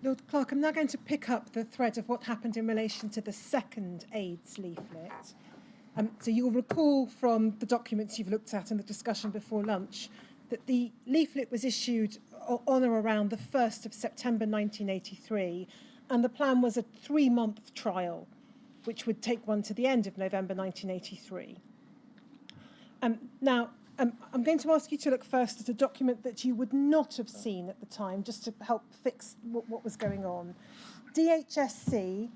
Lord Clarke, I'm now going to pick up the thread of what happened in relation to the second AIDS leaflet. So you'll recall from the documents you've looked at and the discussion before lunch that the leaflet was issued on or around the 1st of September 1983, and the plan was a 3-month trial, which would take one to the end of November 1983. Now, I'm going to ask you to look first at a document that you would not have seen at the time, just to help fix what was going on. DHSC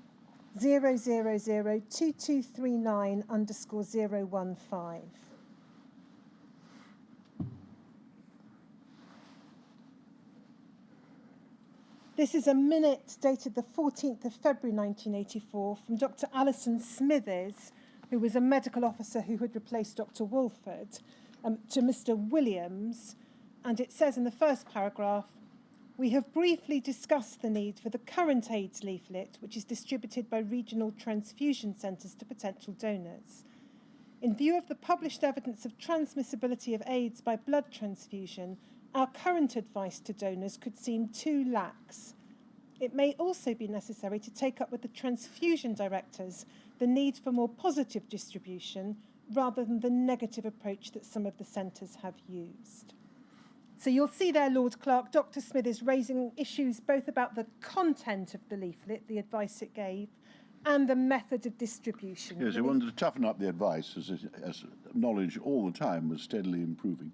0002239_015. This is a minute dated the 14th of February 1984 from Dr. Alison Smithers, who was a medical officer who had replaced Dr. Wolford, to Mr. Williams, and it says in the first paragraph, "We have briefly discussed the need for the current AIDS leaflet, which is distributed by regional transfusion centres to potential donors. In view of the published evidence of transmissibility of AIDS by blood transfusion, our current advice to donors could seem too lax. It may also be necessary to take up with the transfusion directors the need for more positive distribution rather than the negative approach that some of the centres have used." So you'll see there, Lord Clarke, Dr. Smith is raising issues both about the content of the leaflet, the advice it gave, and the method of distribution. Yes, he wanted to toughen up the advice as knowledge all the time was steadily improving.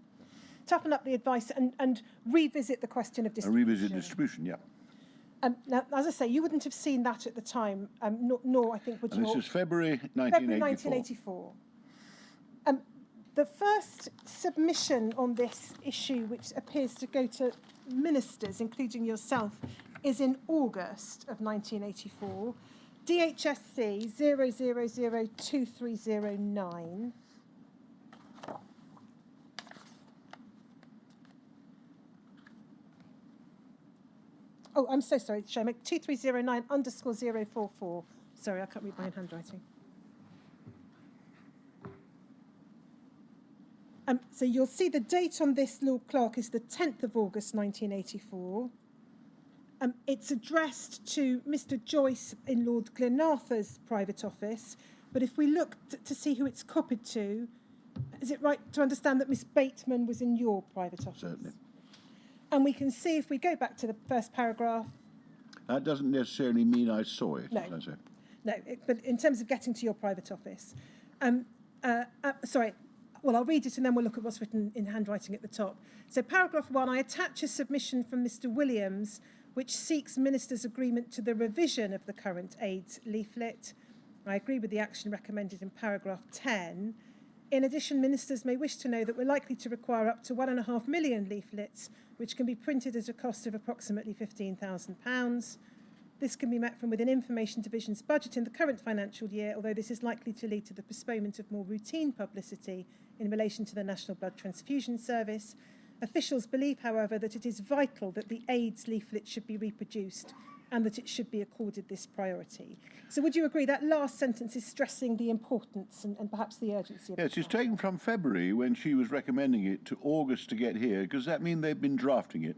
Toughen up the advice and revisit the question of distribution. Revisit distribution, yeah. Now, as I say, you wouldn't have seen that at the time, nor I think would you. And this is February 1984. February 1984. The first submission on this issue, which appears to go to ministers, including yourself, is in August of 1984. DHSC 0002309. Oh, I'm so sorry, Chairman. 2309_044. Sorry, I can't read my own handwriting. So you'll see the date on this, Lord Clarke, is the 10th of August 1984. It's addressed to Mr. Joyce in Lord Glenarthur's private office, but if we look to see who it's copied to, is it right to understand that Miss Bateman was in your private office? Certainly. And we can see, if we go back to the first paragraph... That doesn't necessarily mean I saw it, No, as I say. No, but in terms of getting to your private office... sorry, well, I'll read it and then we'll look at what's written in handwriting at the top. So paragraph 1, I attach a submission from Mr. Williams, which seeks ministers' agreement to the revision of the current AIDS leaflet. I agree with the action recommended in paragraph 10. In addition, ministers may wish to know that we're likely to require up to 1.5 million leaflets, which can be printed at a cost of approximately £15,000. This can be met from within Information Division's budget in the current financial year, although this is likely to lead to the postponement of more routine publicity in relation to the National Blood Transfusion Service. Officials believe, however, that it is vital that the AIDS leaflet should be reproduced and that it should be accorded this priority. So would you agree that last sentence is stressing the importance and perhaps the urgency of Yes, it's taken from February when she was recommending it to August to get here. Does that mean they've been drafting it?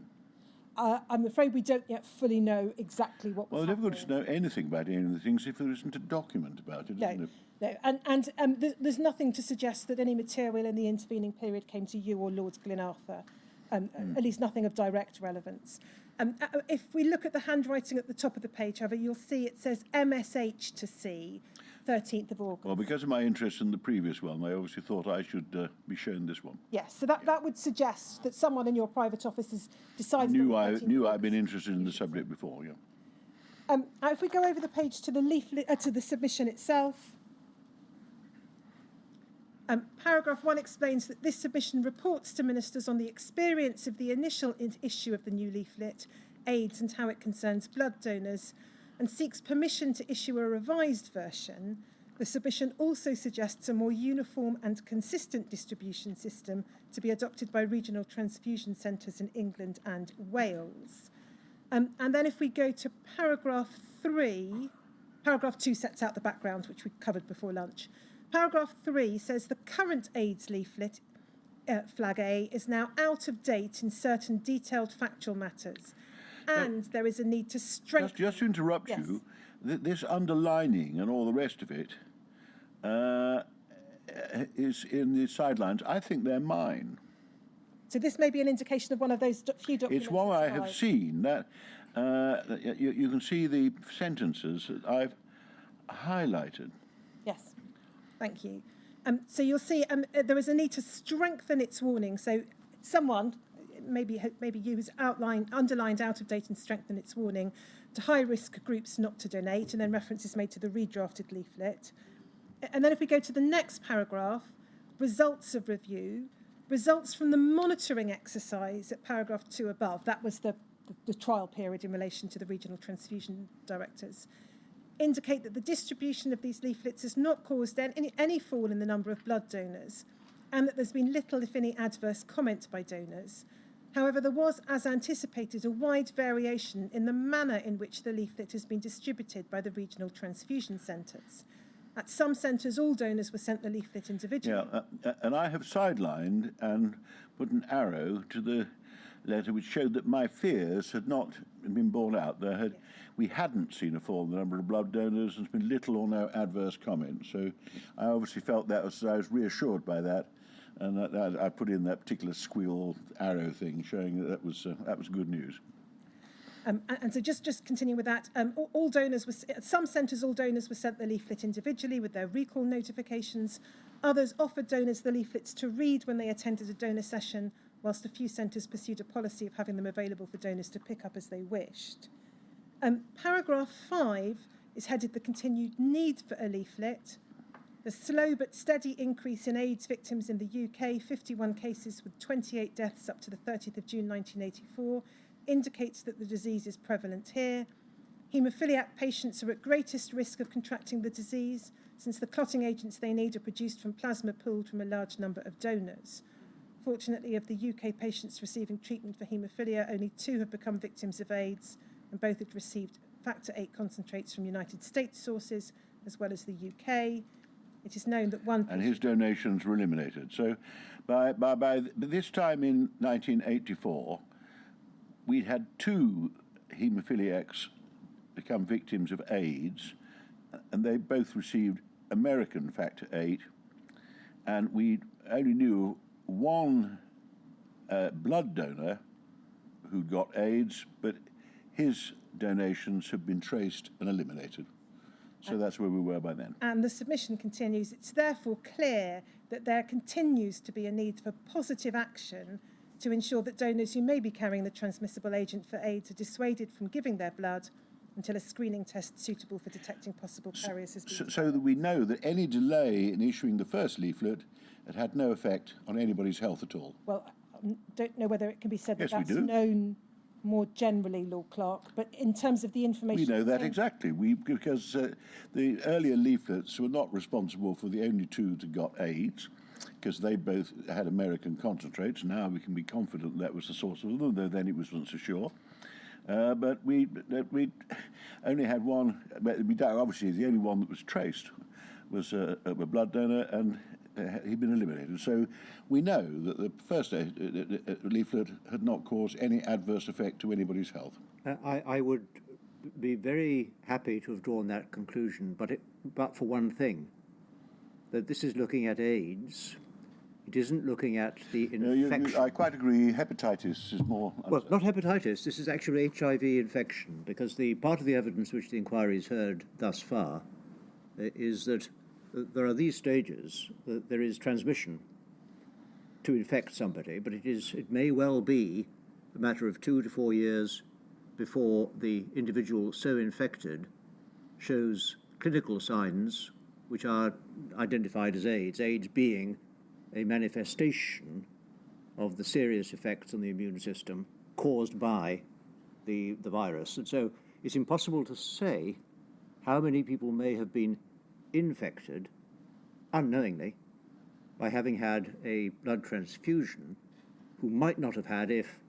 I'm afraid we don't yet fully know exactly what was happening. Well, they're never going to know anything about any of the things if there isn't a document about it, isn't there? No, and there's nothing to suggest that any material in the intervening period came to you or Lord Glenarthur, at least nothing of direct relevance. If we look at the handwriting at the top of the page, however, you'll see it says MSH to C, 13th of August. Well, because of my interest in the previous one, I obviously thought I should be shown this one. Yes, so that would suggest that someone in your private office has decided... Knew I'd been interested in the subject before, yeah. If we go over the page to the leaflet, to the submission itself, paragraph 1 explains that this submission reports to ministers on the experience of the initial issue of the new leaflet, AIDS and how it concerns blood donors, and seeks permission to issue a revised version. The submission also suggests a more uniform and consistent distribution system to be adopted by regional transfusion centres in England and Wales. And then if we go to paragraph 3, paragraph 2 sets out the background, which we covered before lunch. Paragraph 3 says the current AIDS leaflet, flag A, is now out of date in certain detailed factual matters. and there is a need to strengthen... Just to interrupt Yes. you, this underlining and all the rest of it is in the sidelines. I think they're mine. So this may be an indication of one of those few documents. It's one I that's have live. seen. That you can see the sentences that I've highlighted. Yes, thank you. So you'll see there is a need to strengthen its warning. So someone, maybe you, has underlined out of date and strengthen its warning to high-risk groups not to donate, and then reference is made to the redrafted leaflet. And then if we go to the next paragraph, results of review, results from the monitoring exercise at paragraph 2 above, that was the trial period in relation to the regional transfusion directors, indicate that the distribution of these leaflets has not caused any fall in the number of blood donors, and that there's been little, if any, adverse comment by donors. However, there was, as anticipated, a wide variation in the manner in which the leaflet has been distributed by the regional transfusion centres. At some centres, all donors were sent the leaflet individually. Yeah, and I have sidelined and put an arrow to the letter which showed that my fears had not been borne out. We hadn't seen a fall in the number of blood donors, and there's been little or no adverse comment. So I obviously felt I was reassured by that, and that I put in that particular squeal arrow thing, showing that was good news. And so just continuing with that, all donors at some centres, all donors were sent the leaflet individually with their recall notifications. Others offered donors the leaflets to read when they attended a donor session, whilst a few centres pursued a policy of having them available for donors to pick up as they wished. Paragraph 5 is headed the continued need for a leaflet. The slow but steady increase in AIDS victims in the UK, 51 cases with 28 deaths up to the 30th of June 1984, indicates that the disease is prevalent here. Haemophiliac patients are at greatest risk of contracting the disease, since the clotting agents they need are produced from plasma pooled from a large number of donors. Fortunately, of the UK patients receiving treatment for haemophilia, only 2 have become victims of AIDS, and both had received factor VIII concentrates from United States sources, as well as the UK. It is known that one... And his donations were eliminated. So by this time in 1984, we'd had 2 haemophiliacs become victims of AIDS, and they both received American factor VIII, and we only knew one blood donor who got AIDS, but his donations have been traced and eliminated. So that's where we were by then. And the submission continues, it's therefore clear that there continues to be a need for positive action to ensure that donors who may be carrying the transmissible agent for AIDS are dissuaded from giving their blood until a screening test suitable for detecting possible carriers has been so that we know that any delay in issuing the first leaflet had no effect on anybody's health at all. Well, I don't know whether it can be said that Yes, we that's do. known more generally, Lord Clarke, but in terms of the information... We know that exactly, because the earlier leaflets were not responsible for the only 2 that got AIDS, because they both had American concentrates. Now we can be confident that was the source of them, though then it wasn't so sure. But we only had one. Obviously, the only one that was traced was a blood donor, and he'd been eliminated. So we know that the first leaflet had not caused any adverse effect to anybody's health. I would be very happy to have drawn that conclusion, but for one thing, that this is looking at AIDS. It isn't looking at the infection. I quite agree. Hepatitis is more... Well, not hepatitis. This is actually HIV infection, because the part of the evidence which the inquiry has heard thus far is that there are these stages. That there is transmission to infect somebody, but it may well be a matter of 2 to 4 years before the individual so infected shows clinical signs which are identified as AIDS, AIDS being a manifestation of the serious effects on the immune system caused by the virus. And so it's impossible to say how many people may have been infected unknowingly by having had a blood transfusion who might not have had if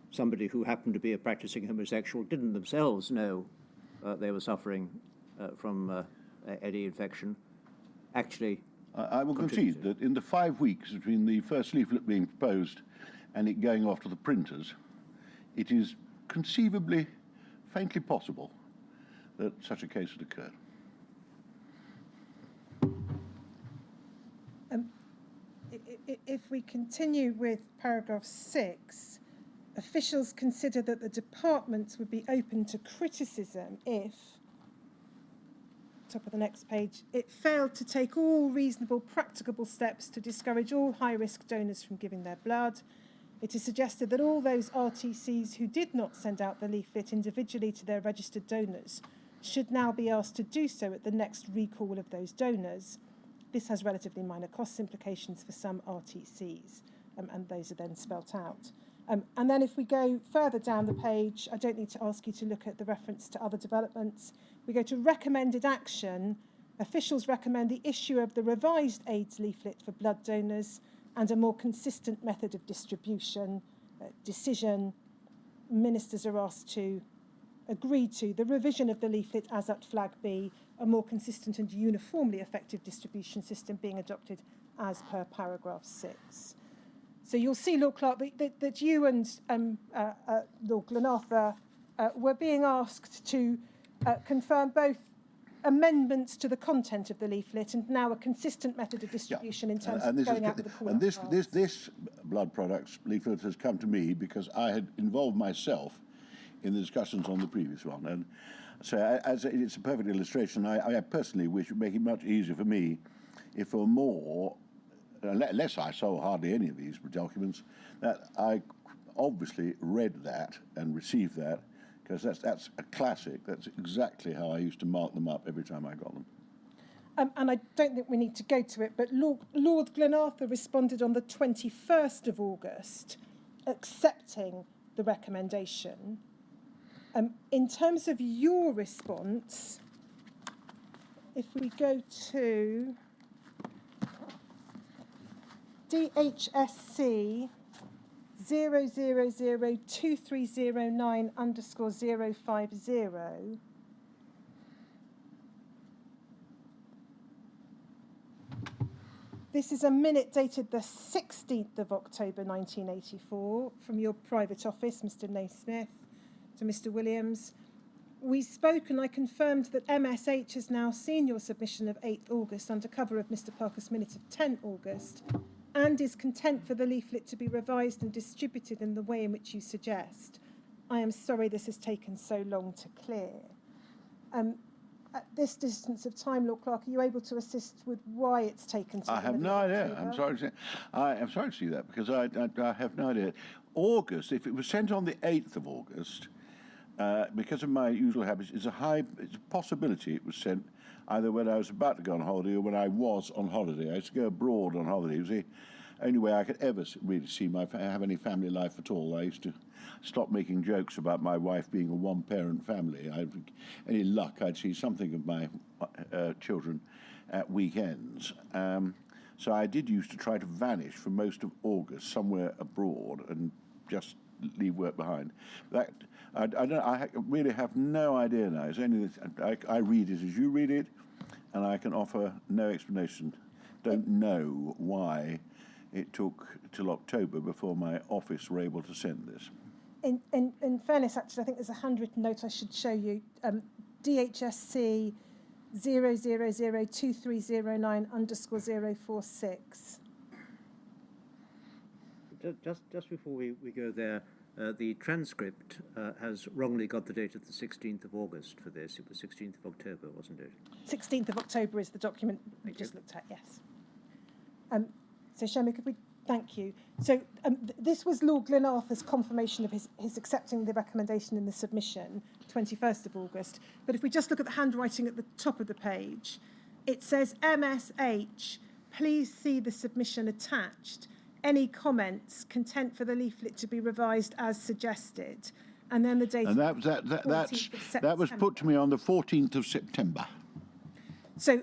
somebody who happened to be a practicing homosexual didn't themselves know they were suffering from any infection. Actually, I will concede that in the 5 weeks between the first leaflet being proposed and it going off to the printers, it is conceivably, faintly possible that such a case had occurred. If we continue with paragraph 6, officials consider that the departments would be open to criticism if, top of the next page, it failed to take all reasonable practicable steps to discourage all high-risk donors from giving their blood. It is suggested that all those RTCs who did not send out the leaflet individually to their registered donors should now be asked to do so at the next recall of those donors. This has relatively minor cost implications for some RTCs, and those are then spelt out. And then if we go further down the page, I don't need to ask you to look at the reference to other developments. We go to recommended action. Officials recommend the issue of the revised AIDS leaflet for blood donors and a more consistent method of distribution. Decision, ministers are asked to agree to the revision of the leaflet as at flag B, a more consistent and uniformly effective distribution system being adopted as per paragraph 6. So you'll see, Lord Clarke, that you and Lord Glenarthur were being asked to confirm both amendments to the content of the leaflet and now a consistent method of distribution in terms of going out with the call. And this blood products leaflet has come to me because I had involved myself in the discussions on the previous one. And so as it's a perfect illustration, I personally wish it would make it much easier for me if for more, unless I saw hardly any of these documents, that I obviously read that and received that, because that's a classic. That's exactly how I used to mark them up every time I got them. And I don't think we need to go to it, but Lord Glenarthur responded on the 21st of August, accepting the recommendation. In terms of your response, if we go to DHSC 0002309_050, this is a minute dated the 16th of October 1984 from your private office, Mr. Naismith, to Mr. Williams. We spoke and I confirmed that MSH has now seen your submission of 8th August under cover of Mr. Parker's minute of 10th August and is content for the leaflet to be revised and distributed in the way in which you suggest. I am sorry this has taken so long to clear. At this distance of time, Lord Clarke, are you able to assist with why it's taken so long? I have no idea. I'm sorry to say. I am sorry to see that because I have no idea. August, if it was sent on the 8th of August, because of my usual habits, it's a possibility it was sent either when I was about to go on holiday or when I was on holiday. I used to go abroad on holiday. It was the only way I could ever really have any family life at all. I used to stop making jokes about my wife being a one-parent family. Any luck, I'd see something of my children at weekends. So I did used to try to vanish for most of August somewhere abroad and just leave work behind. That I really have no idea now. It's only I read it as you read it, and I can offer no explanation. Don't know why it took till October before my office were able to send this. In fairness, actually, I think there's a handwritten note I should show you. DHSC 0002309_046. Just before we go there, the transcript has wrongly got the date of the 16th of August for this. It was 16th of October, wasn't it? 16th of October is the document we just looked at, yes. So, Shema, could we thank you? So this was Lord Glenarthur's confirmation of his accepting the recommendation in the submission, 21st of August. But if we just look at the handwriting at the top of the page, it says, MSH, please see the submission attached. Any comments, content for the leaflet to be revised as suggested. And then the date. And that was put to me on the 14th of September. So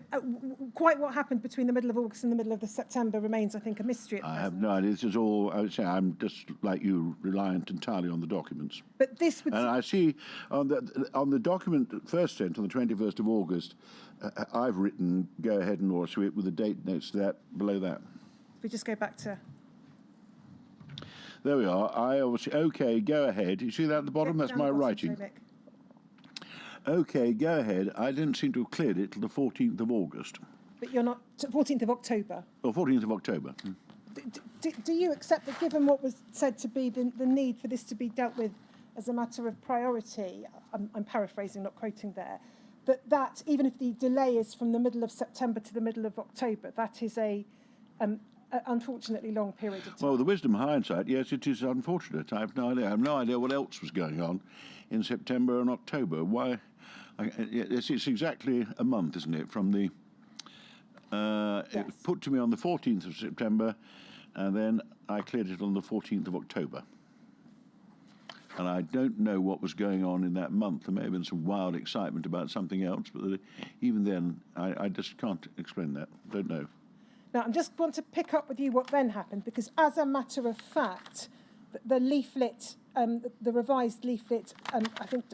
quite what happened between the middle of August and the middle of September remains, I think, a mystery at I present. have no idea. This is all, I would say, I'm just like you, reliant entirely on the documents. But this would... And I see on the document first sent on the 21st of August, I've written go ahead and or sweep with the date notes to that below that. If we just go back to... There we are. I obviously, okay, go ahead. You see that at the bottom? That's Down my the bottom, writing. sorry, Mick. Okay, go ahead. I didn't seem to have cleared it till the 14th of August. But you're not, 14th of October. Or 14th of October. Do you accept that given what was said to be the need for this to be dealt with as a matter of priority, I'm paraphrasing, not quoting there, that even if the delay is from the middle of September to the middle of October, that is a unfortunately long period of time? Well, the wisdom of hindsight, yes, it is unfortunate. I have no idea. I have no idea what else was going on in September and October. Why? It's exactly a month, isn't it, from the... It was put to me on the 14th of September, and then I cleared it on the 14th of October. And I don't know what was going on in that month. There may have been some wild excitement about something else, but even then, I just can't explain that. Don't know. Now, I just want to pick up with you what then happened, because as a matter of fact, the leaflet, the revised leaflet, I think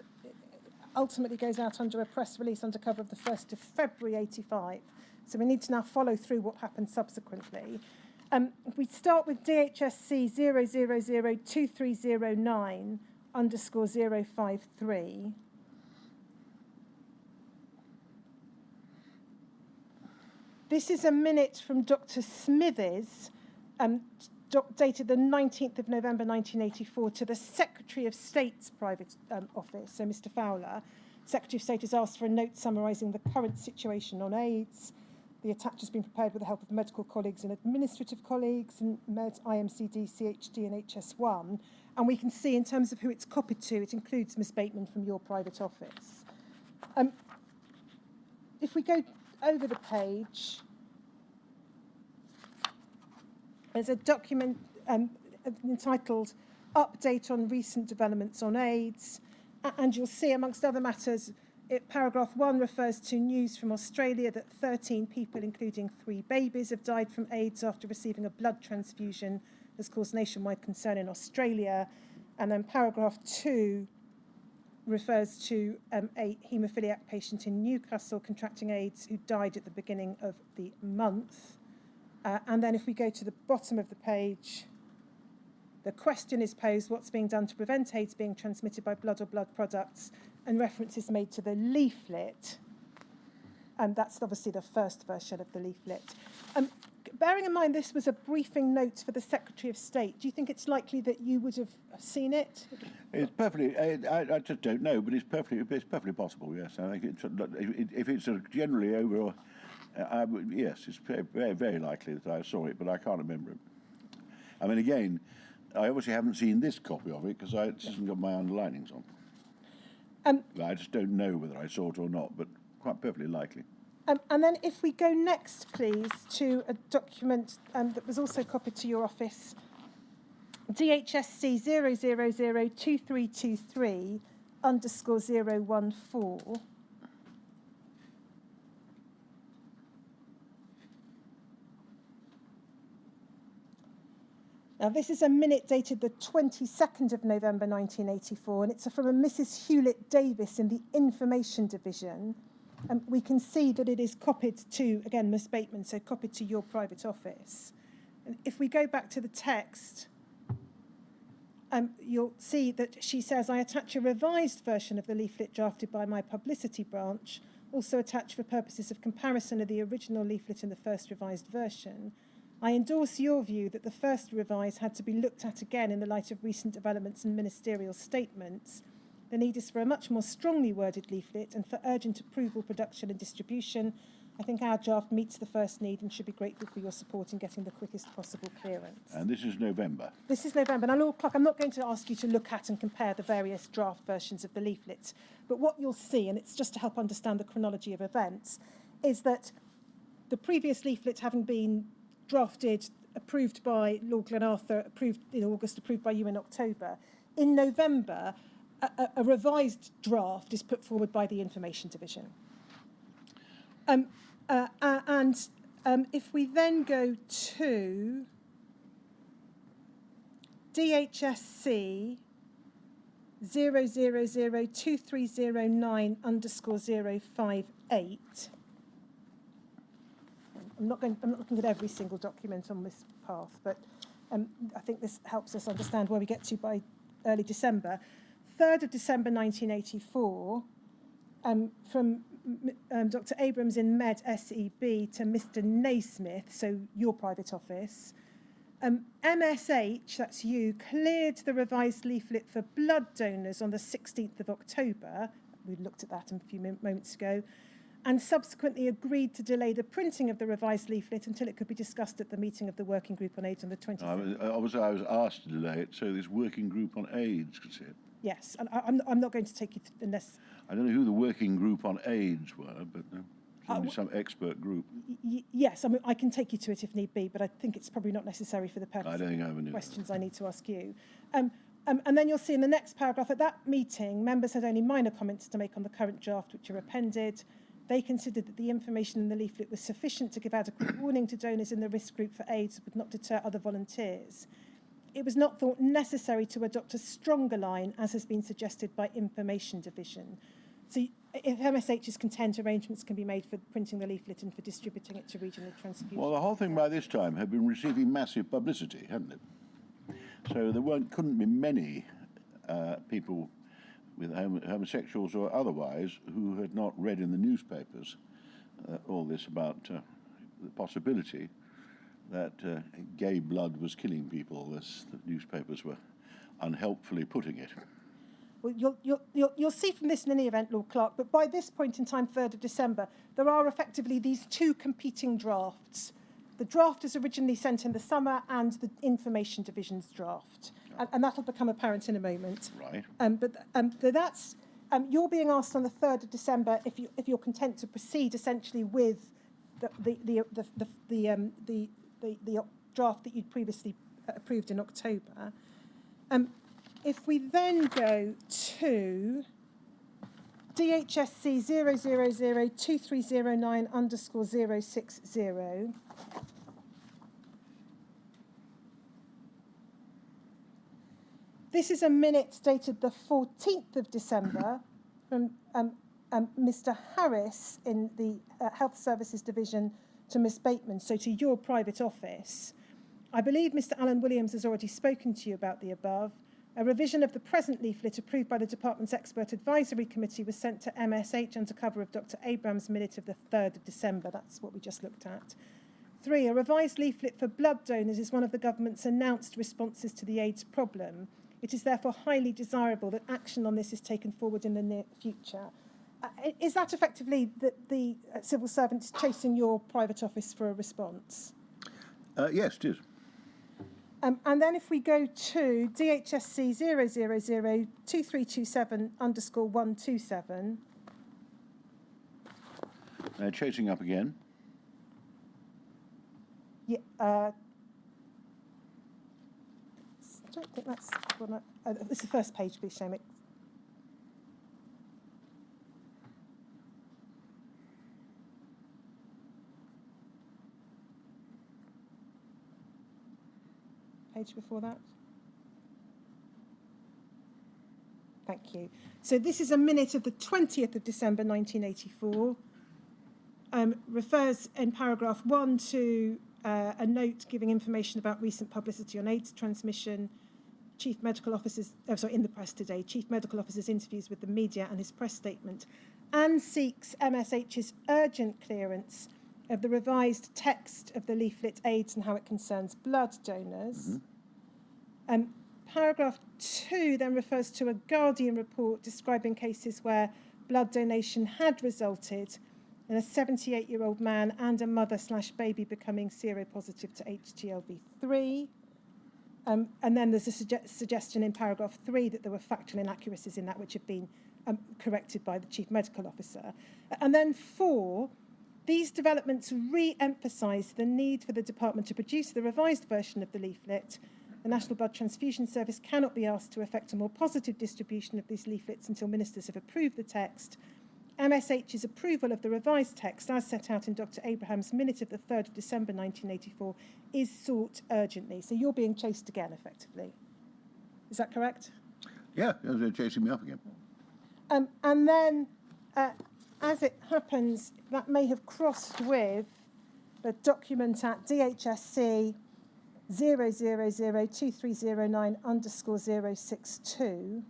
ultimately goes out under a press release under cover of the 1st of February 85. So we need to now follow through what happened subsequently. We start with DHSC 0002309_053. This is a minute from Dr. Smithers, dated the 19th of November 1984, to the Secretary of State's private office, so Mr. Fowler. Secretary of State has asked for a note summarising the current situation on AIDS. The attach has been prepared with the help of medical colleagues and administrative colleagues in Med, IMCD, CHD and HS1. And we can see in terms of who it's copied to, it includes Ms. Bateman from your private office. If we go over the page, there's a document entitled Update on Recent Developments on AIDS. And you'll see, amongst other matters, paragraph 1 refers to news from Australia that 13 people, including 3 babies, have died from AIDS after receiving a blood transfusion has caused nationwide concern in Australia. And then paragraph 2 refers to a haemophiliac patient in Newcastle contracting AIDS who died at the beginning of the month. And then if we go to the bottom of the page, the question is posed, what's being done to prevent AIDS being transmitted by blood or blood products? And reference is made to the leaflet. And that's obviously the first version of the leaflet. Bearing in mind this was a briefing note for the Secretary of State, do you think it's likely that you would have seen it? It's perfectly. I just don't know, but it's perfectly possible. Yes, I think if it's generally over, yes, it's very, very likely that I saw it, but I can't remember it. I mean, again, I obviously haven't seen this copy of it because it hasn't got my underlinings on. I just don't know whether I saw it or not, but quite perfectly likely. And then if we go next, please, to a document that was also copied to your office, DHSC 0002323_014. Now, this is a minute dated the 22nd of November 1984, and it's from a Mrs. Hewlett Davis in the Information Division. We can see that it is copied to, again, Miss Bateman, so copied to your private office. And if we go back to the text, you'll see that she says, I attach a revised version of the leaflet drafted by my publicity branch, also attached for purposes of comparison of the original leaflet and the first revised version. I endorse your view that the first revise had to be looked at again in the light of recent developments and ministerial statements. The need is for a much more strongly worded leaflet and for urgent approval, production and distribution. I think our draft meets the first need and should be grateful for your support in getting the quickest possible clearance. And this is November. This is November. Now, Lord Clarke, I'm not going to ask you to look at and compare the various draft versions of the leaflets, but what you'll see, and it's just to help understand the chronology of events, is that the previous leaflet having been drafted, approved by Lord Glenarthur, approved in August, approved by you in October. In November, a revised draft is put forward by the Information Division. If we then go to DHSC 0002309_058, I'm not looking at every single document on this path, but I think this helps us understand where we get to by early December. 3rd of December 1984, from Dr. Abrams in Med SEB to Mr. Naismith, so your private office. MSH, that's you, cleared the revised leaflet for blood donors on the 16th of October. We looked at that a few moments ago. And subsequently agreed to delay the printing of the revised leaflet until it could be discussed at the meeting of the Working Group on AIDS on the 23rd. Obviously, I was asked to delay it so this Working Group on AIDS could see it. Yes, and I'm not going to take you unless... I don't know who the Working Group on AIDS were, but certainly some expert group. Yes, I mean, I can take you to it if need be, but I think it's probably not necessary for the purpose I don't think I ever of knew questions I need to ask you. And then you'll see in the next paragraph, at that meeting, members had only minor comments to make on the current draft, which are appended. They considered that the information in the leaflet was sufficient to give adequate warning to donors in the risk group for AIDS, but not deter other volunteers. It was not thought necessary to adopt a stronger line, as has been suggested by Information Division. So if MSH is content, arrangements can be made for printing the leaflet and for distributing it to regional transfusion. Well, the whole thing by this time had been receiving massive publicity, hadn't it? So there couldn't be many people with homosexuals or otherwise who had not read in the newspapers all this about the possibility that gay blood was killing people, as the newspapers were unhelpfully putting it. Well, you'll see from this in any event, Lord Clarke, but by this point in time, 3rd of December, there are effectively these two competing drafts. The draft is originally sent in the summer and the Information Division's draft. And that'll become apparent in a moment. Right. But that's you're being asked on the 3rd of December if you're content to proceed essentially with the draft that you'd previously approved in October. If we then go to DHSC 0002309_060. This is a minute dated the 14th of December from Mr. Harris in the Health Services Division to Ms. Bateman, so to your private office. I believe Mr. Alan Williams has already spoken to you about the above. A revision of the present leaflet approved by the Department's Expert Advisory Committee was sent to MSH under cover of Dr. Abrams' minute of the 3rd of December. That's what we just looked at. 3, a revised leaflet for blood donors is one of the government's announced responses to the AIDS problem. It is therefore highly desirable that action on this is taken forward in the near future. Is that effectively the civil servant chasing your private office for a response? Yes, it is. And then if we go to DHSC 0002327_127. Chasing up again. Yeah, I don't think that's what it's the first page, please, Shamik. Page before that. Thank you. So this is a minute of the 20th of December 1984. Refers in paragraph 1 to a note giving information about recent publicity on AIDS transmission, Chief Medical Officer's, in the press today, Chief Medical Officer's interviews with the media and his press statement, and seeks MSH's urgent clearance of the revised text of the leaflet AIDS and how it concerns blood donors. Mm-hmm. Paragraph 2 then refers to a Guardian report describing cases where blood donation had resulted in a 78-year-old man and a mother/baby becoming seropositive to HTLV3. And then there's a suggestion in paragraph 3 that there were factual inaccuracies in that which have been corrected by the Chief Medical Officer. And then 4, these developments re-emphasise the need for the department to produce the revised version of the leaflet. The National Blood Transfusion Service cannot be asked to effect a more positive distribution of these leaflets until ministers have approved the text. MSH's approval of the revised text, as set out in Dr. Abraham's minute of the 3rd of December 1984, is sought urgently. So you're being chased again, effectively. Is that correct? Yeah, they're chasing me up again. And then, as it happens, that may have crossed with the document at DHSC 0002309_062.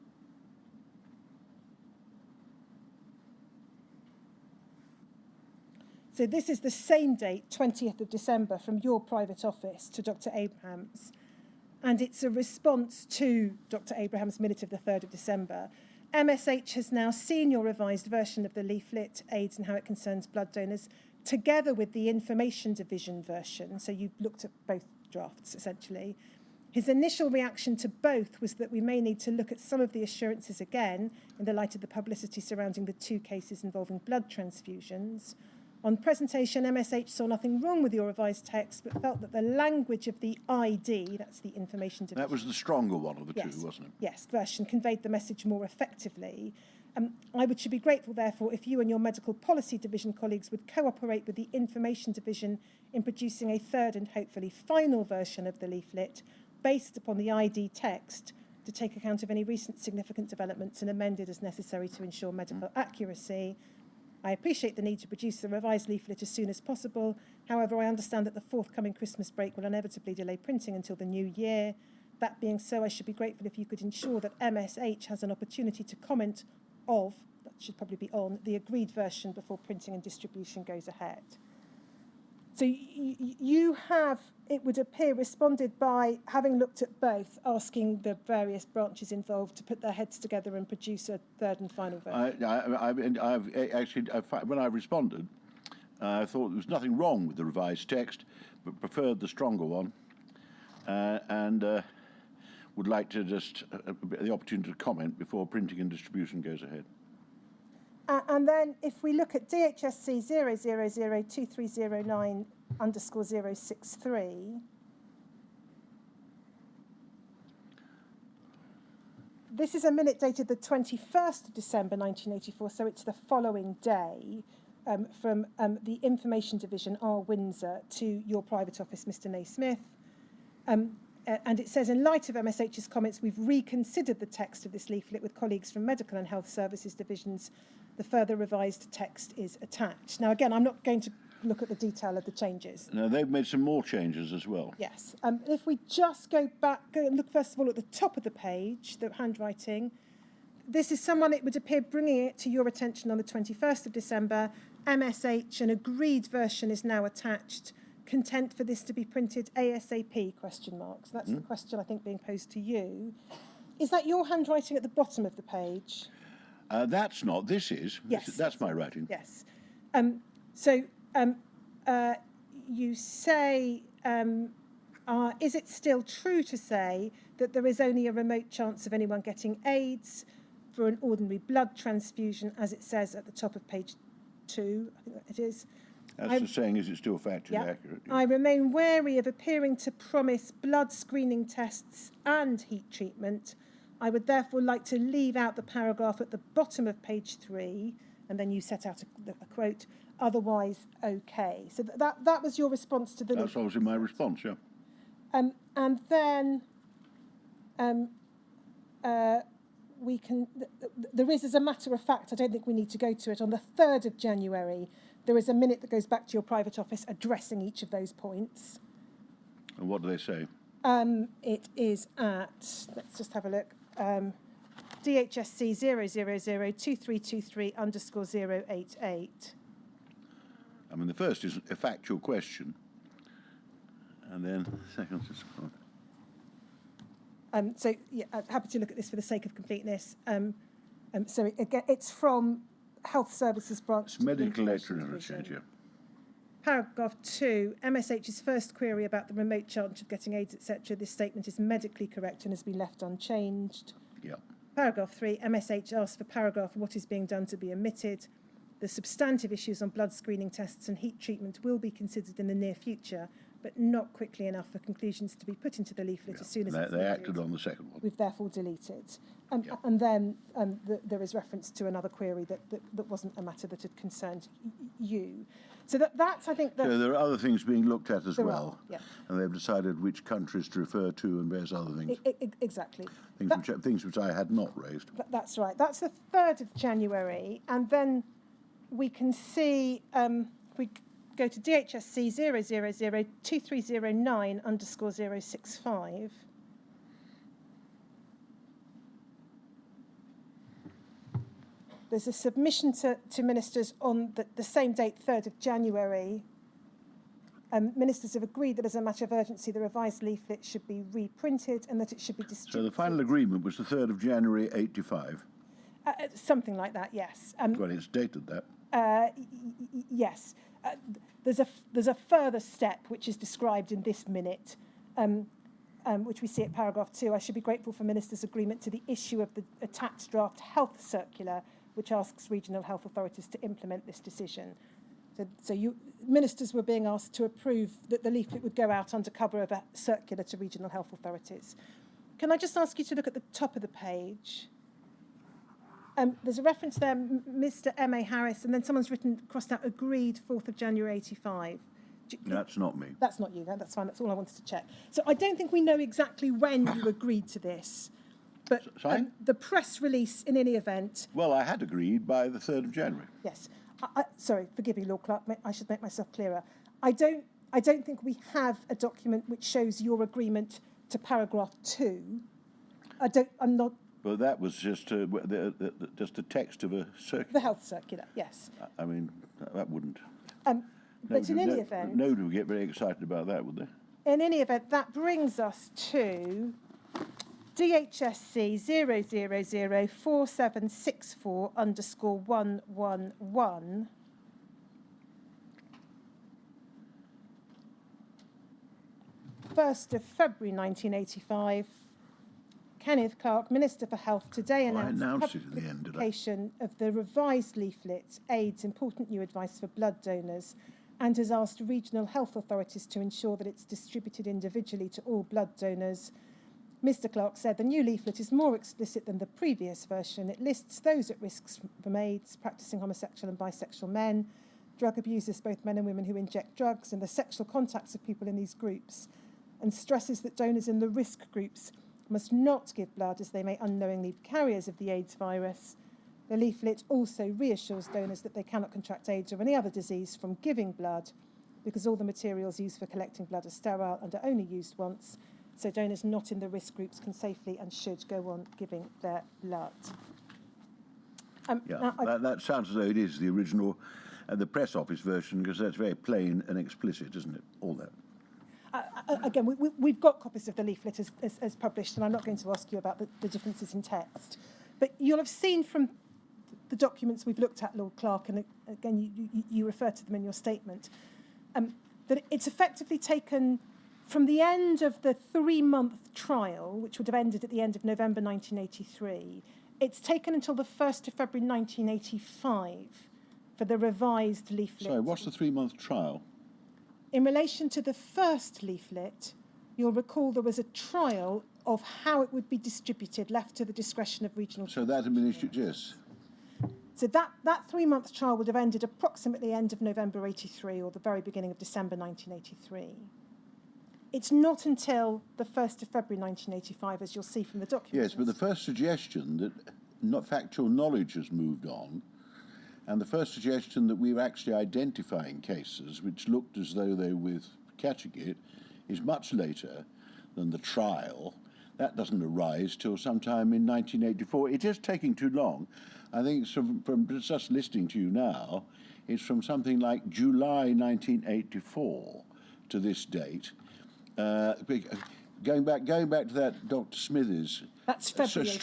So this is the same date, 20th of December, from your private office to Dr. Abraham's. And it's a response to Dr. Abraham's minute of the 3rd of December. MSH has now seen your revised version of the leaflet, AIDS and How It Concerns Blood Donors, together with the Information Division version. So you've looked at both drafts, essentially. His initial reaction to both was that we may need to look at some of the assurances again in the light of the publicity surrounding the 2 cases involving blood transfusions. On presentation, MSH saw nothing wrong with your revised text, but felt that the language of the ID, that's the Information Division... That was the stronger one of the two, wasn't it? Yes, version conveyed the message more effectively. Should be grateful, therefore, if you and your Medical Policy Division colleagues would cooperate with the Information Division in producing a 3rd and hopefully final version of the leaflet based upon the ID text to take account of any recent significant developments and amend it as necessary to ensure medical accuracy. I appreciate the need to produce the revised leaflet as soon as possible. However, I understand that the forthcoming Christmas break will inevitably delay printing until the new year. That being so, I should be grateful if you could ensure that MSH has an opportunity to comment that should probably be on, the agreed version before printing and distribution goes ahead. So you have, it would appear, responded by having looked at both, asking the various branches involved to put their heads together and produce a 3rd and final version. When I responded, I thought there was nothing wrong with the revised text, but preferred the stronger one, and would like to just the opportunity to comment before printing and distribution goes ahead. And then if we look at DHSC 0002309_063, this is a minute dated the 21st of December 1984, so it's the following day, from the Information Division, R. Windsor, to your private office, Mr. Naismith. And it says, in light of MSH's comments, we've reconsidered the text of this leaflet with colleagues from Medical and Health Services Divisions. The further revised text is attached. Now, again, I'm not going to look at the detail of the changes. No, they've made some more changes as well. Yes. If we just go back and look, first of all, at the top of the page, the handwriting, this is someone, it would appear, bringing it to your attention on the 21st of December. MSH, an agreed version is now attached. Content for this to be printed ASAP, question marks. That's the question, I think, being posed to you. Is that your handwriting at the bottom of the page? That's not. This is. Yes. That's my writing. Yes. You say, is it still true to say that there is only a remote chance of anyone getting AIDS for an ordinary blood transfusion, as it says at the top of page 2? I think that it is. That's the saying, is it still factually accurate? Yeah. I remain wary of appearing to promise blood screening tests and heat treatment. I would therefore like to leave out the paragraph at the bottom of page 3, and then you set out a quote, otherwise okay. So that was your response to the... That's obviously my response, yeah. And then we can... There is, as a matter of fact, I don't think we need to go to it, on the 3rd of January, there is a minute that goes back to your private office addressing each of those points. And what do they say? It is at, let's just have a look, DHSC 0002323_088. I mean, the first is a factual question, and then the second is... So, yeah, I'm happy to look at this for the sake of completeness. So, again, it's from Health Services Branch. It's medical lecturing interchange, yeah. Paragraph 2, MSH's first query about the remote chance of getting AIDS, etc. This statement is medically correct and has been left unchanged. Yeah. Paragraph 3, MSH asks for paragraph what is being done to be omitted. The substantive issues on blood screening tests and heat treatment will be considered in the near future, but not quickly enough for conclusions to be put into the leaflet as soon as they acted on the second one. We've therefore deleted. And then there is reference to another query that wasn't a matter that had concerned you. So that's, I think... So there are other things being looked at as well. Yeah. And they've decided which countries to refer to and various other things. Exactly. Things which I had not raised. That's right. That's the 3rd of January. And then we can see, we go to DHSC 0002309_065. There's a submission to ministers on the same date, 3rd of January. Ministers have agreed that as a matter of urgency, the revised leaflet should be reprinted and that it should be So distributed. the final agreement was the 3rd of January 85. Something like that, yes. Well, it's dated that. Yes. There's a further step which is described in this minute, which we see at paragraph 2. I should be grateful for ministers' agreement to the issue of the attached draft health circular, which asks regional health authorities to implement this decision. So ministers were being asked to approve that the leaflet would go out under cover of a circular to regional health authorities. Can I just ask you to look at the top of the page? There's a reference there, Mr. M.A. Harris, and then someone's crossed out, agreed, 4th of January 85. That's not me. That's not you, then. That's fine. That's all I wanted to check. So I don't think we know exactly when you agreed to this. But the press release, in any event... Well, I had agreed by the 3rd of January. Yes. Sorry, forgive me, Lord Clarke. I should make myself clearer. I don't think we have a document which shows your agreement to paragraph 2. I'm not... Well, that was just a text of a circular. The health circular, yes. I mean, that wouldn't... But in any event... Nobody would get very excited about that, would they? In any event, that brings us to DHSC 0004764_111. First of February 1985. Kenneth Clarke, Minister for Health, today announced the publication of the revised leaflet, AIDS, Important New Advice for Blood Donors, and has asked regional health authorities to ensure that it's distributed individually to all blood donors. Mr. Clarke said the new leaflet is more explicit than the previous version. It lists those at risk from AIDS, practising homosexual and bisexual men, drug abusers, both men and women who inject drugs, and the sexual contacts of people in these groups, and stresses that donors in the risk groups must not give blood as they may unknowingly be carriers of the AIDS virus. The leaflet also reassures donors that they cannot contract AIDS or any other disease from giving blood because all the materials used for collecting blood are sterile and are only used once, so donors not in the risk groups can safely and should go on giving their blood. That sounds as though it is the original, the press office version, because that's very plain and explicit, isn't it? All that. Again, we've got copies of the leaflet as published, and I'm not going to ask you about the differences in text. But you'll have seen from the documents we've looked at, Lord Clarke, and again, you refer to them in your statement, that it's effectively taken from the end of the 3-month trial, which would have ended at the end of November 1983, it's taken until the 1st of February 1985 for the revised leaflet. Sorry, what's the 3-month trial? In relation to the first leaflet, you'll recall there was a trial of how it would be distributed, left to the discretion of regional... So that had been issued, yes. So that 3-month trial would have ended approximately end of November 83 or the very beginning of December 1983. It's not until the 1st of February 1985, as you'll see from the documents. Yes, but the first suggestion that factual knowledge has moved on, and the first suggestion that we were actually identifying cases which looked as though they were with catching it is much later than the trial. That doesn't arise till sometime in 1984. It is taking too long. I think it's from just listening to you now, it's from something like July 1984 to this date. Going back to that Dr. Smithies. That's February.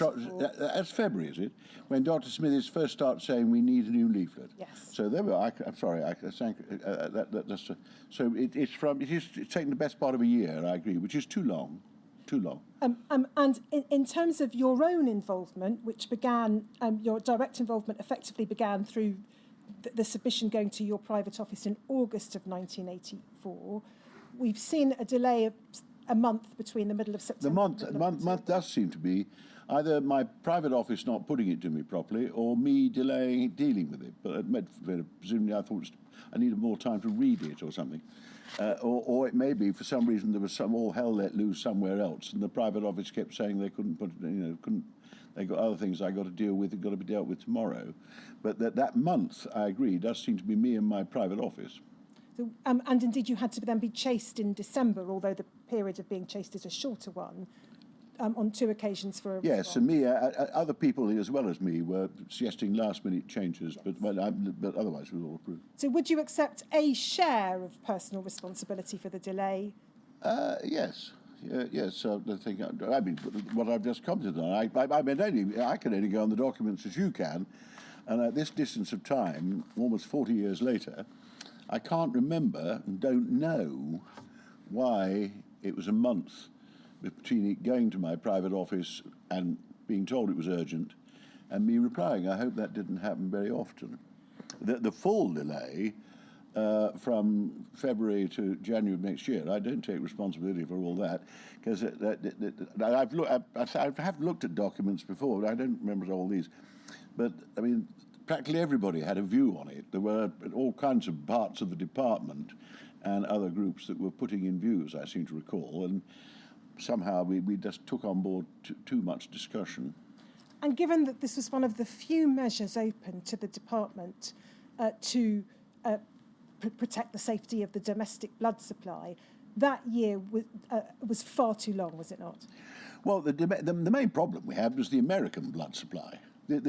That's February, is it? When Dr. Smithies first starts saying we need a new leaflet. Yes. So there we are. I'm sorry. So it's taken the best part of a year. I agree, which is too long. Too long. And in terms of your own involvement, which began, your direct involvement effectively began through the submission going to your private office in August of 1984, we've seen a delay of a month between the middle of September. The month does seem to be either my private office not putting it to me properly or me dealing with it. But presumably I thought I needed more time to read it or something. Or it may be for some reason there was all hell let loose somewhere else, and the private office kept saying they couldn't put it, they got other things I got to deal with, it got to be dealt with tomorrow. But that month, I agree, does seem to be me and my private office. So, and indeed, you had to then be chased in December, although the period of being chased is a shorter one, on 2 occasions for a Yes, response. and me, other people as well as me were suggesting last-minute changes, Yes. but otherwise we were all approved. So would you accept a share of personal responsibility for the delay? Yes. Yes, I think. I mean, what I've just commented on. I can only go on the documents as you can, and at this distance of time, almost 40 years later, I can't remember and don't know why it was a month between it going to my private office and being told it was urgent, and me replying. I hope that didn't happen very often. The full delay. From February to January of next year. I don't take responsibility for all that, because I have looked at documents before, but I don't remember all these. But, I mean, practically everybody had a view on it. There were all kinds of parts of the department and other groups that were putting in views, I seem to recall, and somehow we just took on board too much discussion. And given that this was one of the few measures open to the department to protect the safety of the domestic blood supply, that year was far too long, was it not? Well, the main problem we had was the American blood supply. Have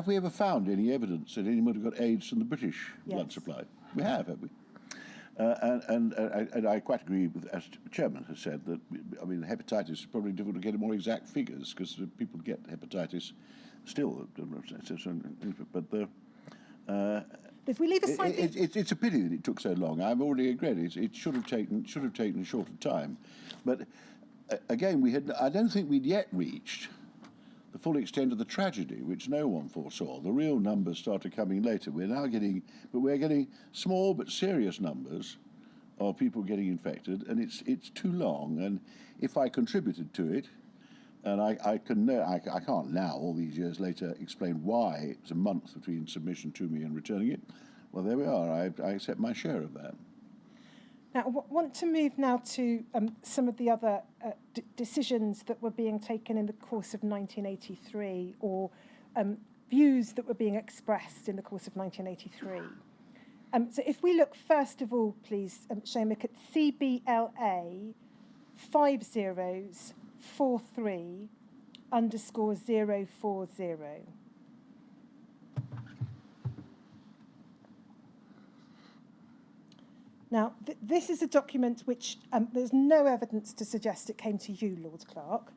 we ever found any evidence that anyone got AIDS from the British blood supply? We have we? And I quite agree with, as the chairman has said, that, I mean, hepatitis is probably difficult to get more exact figures, because people get hepatitis still. But if we leave aside it's a pity that it took so long. I've already agreed it should have taken a shorter time. But again, I don't think we'd yet reached the full extent of the tragedy, which no one foresaw. The real numbers started coming later. We're getting small but serious numbers of people getting infected, and it's too long. And if I contributed to it, and I can't now, all these years later, explain why it was a month between submission to me and returning it. Well, there we are. I accept my share of that. Now, I want to move now to some of the other decisions that were being taken in the course of 1983, or views that were being expressed in the course of 1983. So if we look first of all, please, Seamus, at CBLA 5043_040. Now, this is a document which there's no evidence to suggest it came to you, Lord Clarke.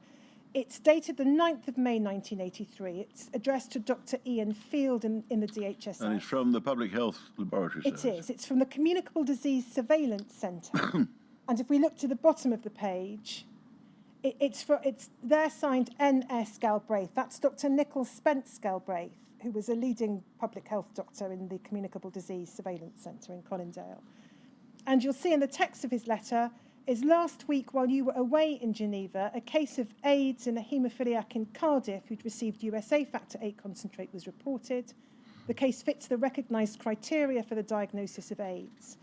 It's dated the 9th of May 1983. It's addressed to Dr. Ian Field in the DHS. And it's from the Public Health Laboratory Service. It is. It's from the Communicable Disease Surveillance Centre. And if we look to the bottom of the page, it's there signed N.S. Galbraith. That's Dr. Nicholas Spence Galbraith, who was a leading public health doctor in the Communicable Disease Surveillance Centre in Colindale. And you'll see in the text of his letter is, last week while you were away in Geneva, a case of AIDS in a haemophiliac in Cardiff who'd received USA factor VIII concentrate was reported. The case fits the recognised criteria for the diagnosis of AIDS.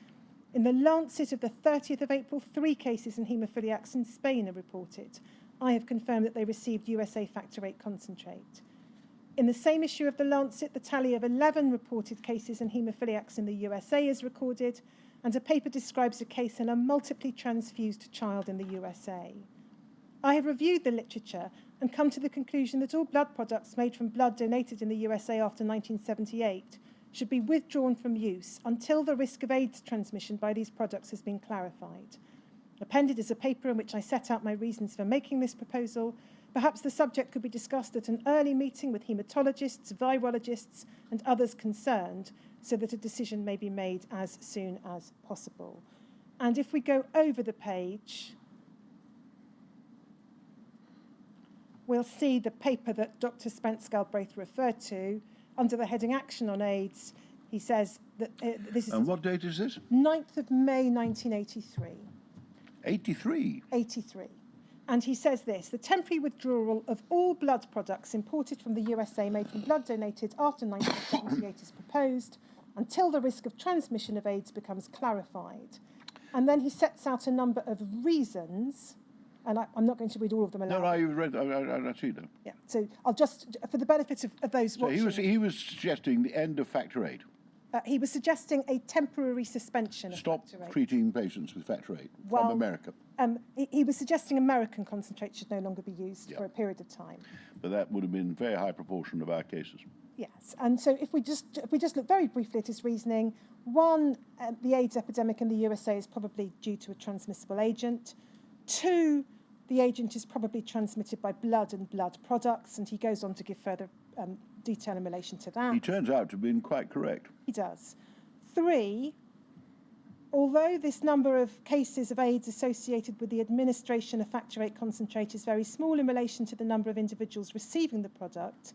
In the Lancet of the 30th of April, 3 cases in haemophiliacs in Spain are reported. I have confirmed that they received USA factor VIII concentrate. In the same issue of the Lancet, the tally of 11 reported cases in haemophiliacs in the USA is recorded, and a paper describes a case in a multiply transfused child in the USA. I have reviewed the literature and come to the conclusion that all blood products made from blood donated in the USA after 1978 should be withdrawn from use until the risk of AIDS transmission by these products has been clarified. Appended is a paper in which I set out my reasons for making this proposal. Perhaps the subject could be discussed at an early meeting with haematologists, virologists, and others concerned, so that a decision may be made as soon as possible. And if we go over the page, we'll see the paper that Dr. Spence Galbraith referred to under the heading Action on AIDS. He says that this is... And what date is this? 9th of May 1983. 83? 83. And he says this: the temporary withdrawal of all blood products imported from the USA made from blood donated after 1978 is proposed until the risk of transmission of AIDS becomes clarified. And then he sets out a number of reasons, and I'm not going to read all of them aloud. No, you've read. I see them. Yeah. So I'll just, for the benefit of those So watching. he was suggesting the end of factor VIII. He was suggesting a temporary suspension of Stop factor VIII. treating patients with factor VIII Well, from America. He was suggesting American concentrate should no longer be used Yeah. for a period of time. But that would have been a very high proportion of our cases. Yes, and so if we just look very briefly at his reasoning, one, the AIDS epidemic in the USA is probably due to a transmissible agent. Two, the agent is probably transmitted by blood and blood products, and he goes on to give further detail in relation to that. He turns out to have been quite correct. He does. Three, although this number of cases of AIDS associated with the administration of factor VIII concentrate is very small in relation to the number of individuals receiving the product,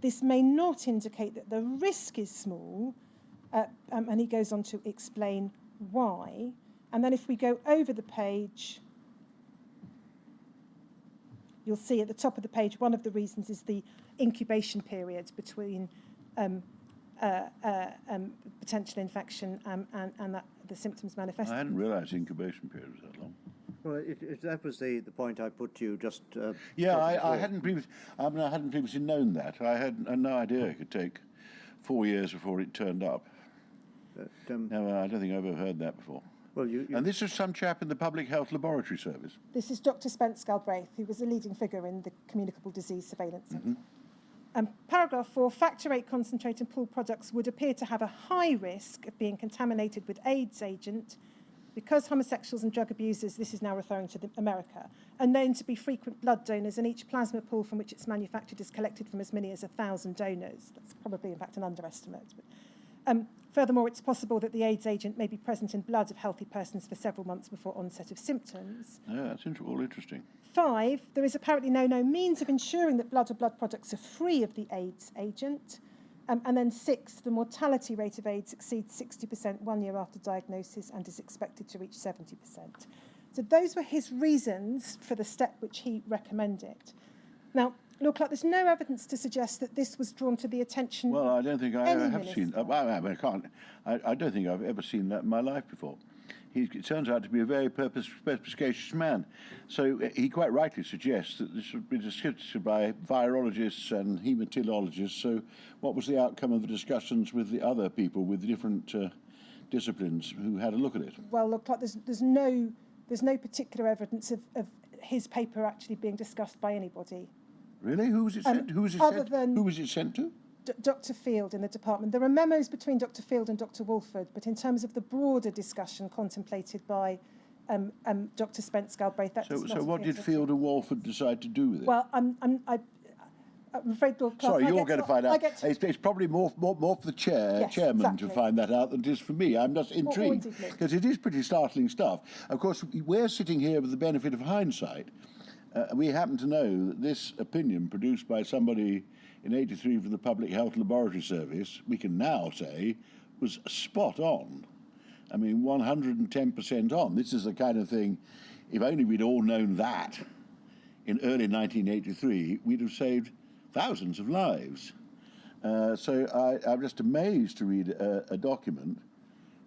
this may not indicate that the risk is small, and he goes on to explain why. And then if we go over the page, you'll see at the top of the page, one of the reasons is the incubation period between potential infection and that the symptoms manifest. I hadn't realised incubation period was that long. Well, that was the point I put to you just. Yeah, I hadn't previously known that. I had no idea it could take 4 years before it turned up. No, I don't think I've ever heard that before. Well, And this is some chap in the Public Health Laboratory Service. This is Dr. Spence Galbraith, who was a leading figure in the Communicable Disease Surveillance Centre. Paragraph 4, factor VIII concentrate and pooled products would appear to have a high risk of being contaminated with AIDS agent because homosexuals and drug abusers, this is now referring to America, are known to be frequent blood donors, and each plasma pool from which it's manufactured is collected from as many as 1,000 donors. That's probably, in fact, an underestimate. But, furthermore, it's possible that the AIDS agent may be present in blood of healthy persons for several months before onset of symptoms. Yeah, that's all interesting. 5, there is apparently no means of ensuring that blood or blood products are free of the AIDS agent. And then 6, the mortality rate of AIDS exceeds 60% 1 year after diagnosis and is expected to reach 70%. So those were his reasons for the step which he recommended. Now, Lord Clarke, there's no evidence to suggest that this was drawn to the attention Well, of I don't think I any ever have seen. I don't think I've ever seen that in my life before. He turns out to be a very perspicacious man. So he quite rightly suggests that this would be discussed by virologists and haematologists. So what was the outcome of the discussions with the other people with different disciplines who had a look at it? Well, Lord Clarke, there's no particular evidence of his paper actually being discussed by anybody. Really? Who was it sent? Who was it sent to? Dr. Field in the department. There are memos between Dr. Field and Dr. Wolford, but in terms of the broader discussion contemplated by Dr. Spence Galbraith, that does not So what appear did to- Field and Wolford decide to do with it? Well, I'm afraid, Lord Clarke. Sorry, you're going to find out. I get to- It's probably more for the Yes, chairman exactly. to find that out than it is for me. I'm just intrigued indeed. because it is pretty startling stuff. Of course, we're sitting here with the benefit of hindsight. We happen to know that this opinion produced by somebody in '83 for the Public Health Laboratory Service, we can now say, was spot on. I mean, 110% on. This is the kind of thing, if only we'd all known that in early 1983, we'd have saved thousands of lives. So I'm just amazed to read a document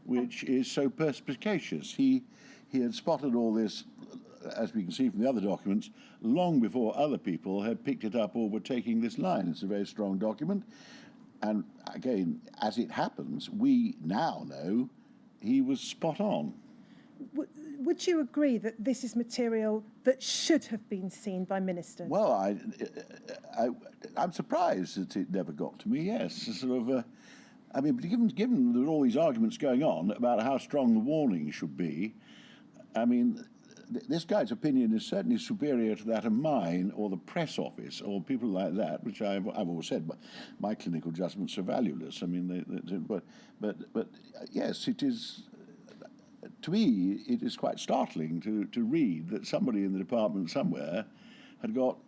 which is so perspicacious. He had spotted all this, as we can see from the other documents, long before other people had picked it up or were taking this line. It's a very strong document. And again, as it happens, we now know he was spot on. Would you agree that this is material that should have been seen by ministers? Well, I'm surprised that it never got to me, yes. Sort of, I mean, given there are all these arguments going on about how strong the warning should be, I mean, this guy's opinion is certainly superior to that of mine or the press office or people like that, which I've always said, my clinical judgments are valueless. I mean, but yes, it is. To me, it is quite startling to read that somebody in the department somewhere had got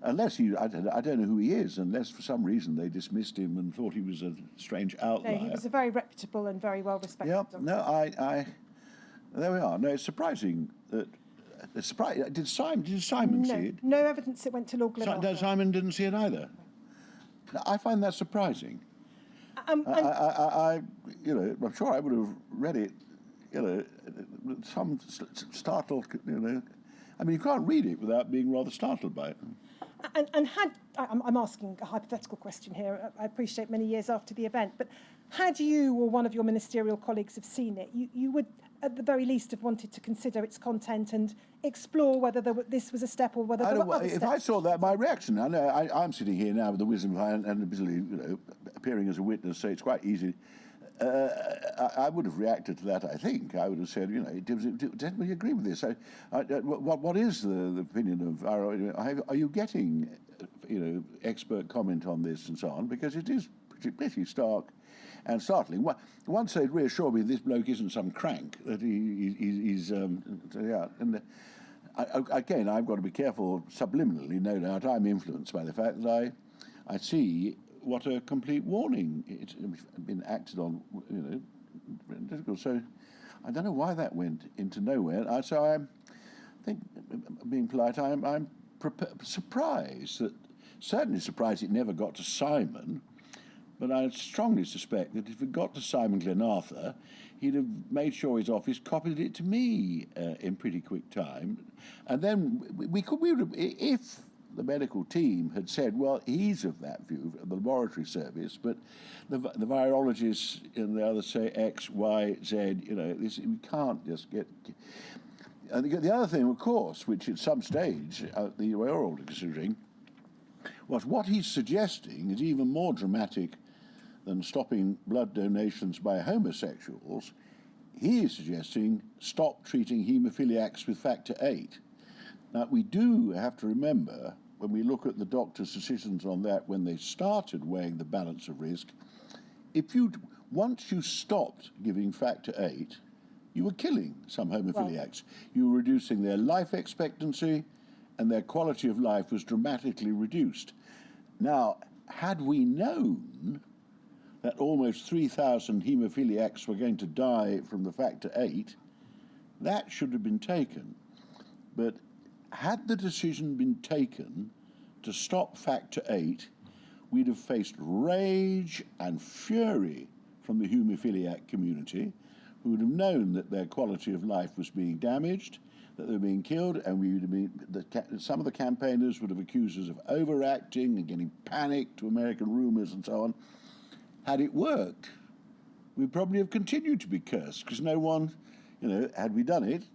unless I don't know who he is, unless for some reason they dismissed him and thought he was a strange outlier. No, he was a very reputable and very well respected doctor. No, there we are. No, it's surprising that. Did Simon see it? No evidence it went to Lord Glenarvan. Simon didn't see it either. I find that surprising. I'm sure I would have read it. Some startled. I mean, you can't read it without being rather startled by it. And I'm asking a hypothetical question here. I appreciate many years after the event, but had you or one of your ministerial colleagues have seen it, you would at the very least have wanted to consider its content and explore whether this was a step or whether there were other steps. If I saw that, my reaction, I know I'm sitting here now with the wisdom and busily, appearing as a witness, so it's quite easy. I would have reacted to that, I think. I would have said, didn't we agree with this? What is the opinion of are you getting, expert comment on this and so on? Because it is pretty stark and startling. Once they'd reassured me this bloke isn't some crank, that he's and again, I've got to be careful subliminally, no doubt. I'm influenced by the fact that I see what a complete warning it's been acted on, So I don't know why that went into nowhere. So I think, being polite, I'm surprised certainly surprised it never got to Simon, but I strongly suspect that if it got to Simon Glenarthur, he'd have made sure his office copied it to me in pretty quick time. And then we would have, if the medical team had said, well, he's of that view, the laboratory service, but the virologists and the others say X, Y, Z, we can't just get... And the other thing, of course, which at some stage we were all considering, was what he's suggesting is even more dramatic than stopping blood donations by homosexuals. He is suggesting stop treating haemophiliacs with factor VIII. Now, we do have to remember, when we look at the doctor's decisions on that, when they started weighing the balance of risk, once you stopped giving factor VIII, you were killing some haemophiliacs. You were reducing their life expectancy, and their quality of life was dramatically reduced. Now, had we known that almost 3,000 haemophiliacs were going to die from the factor VIII, that should have been taken. But had the decision been taken to stop factor VIII, we'd have faced rage and fury from the haemophiliac community, who would have known that their quality of life was being damaged, that they were being killed, and we would have been, some of the campaigners would have accused us of overacting and getting panicked to American rumours and so on. Had it worked, we'd probably have continued to be cursed, because no one, had we done it,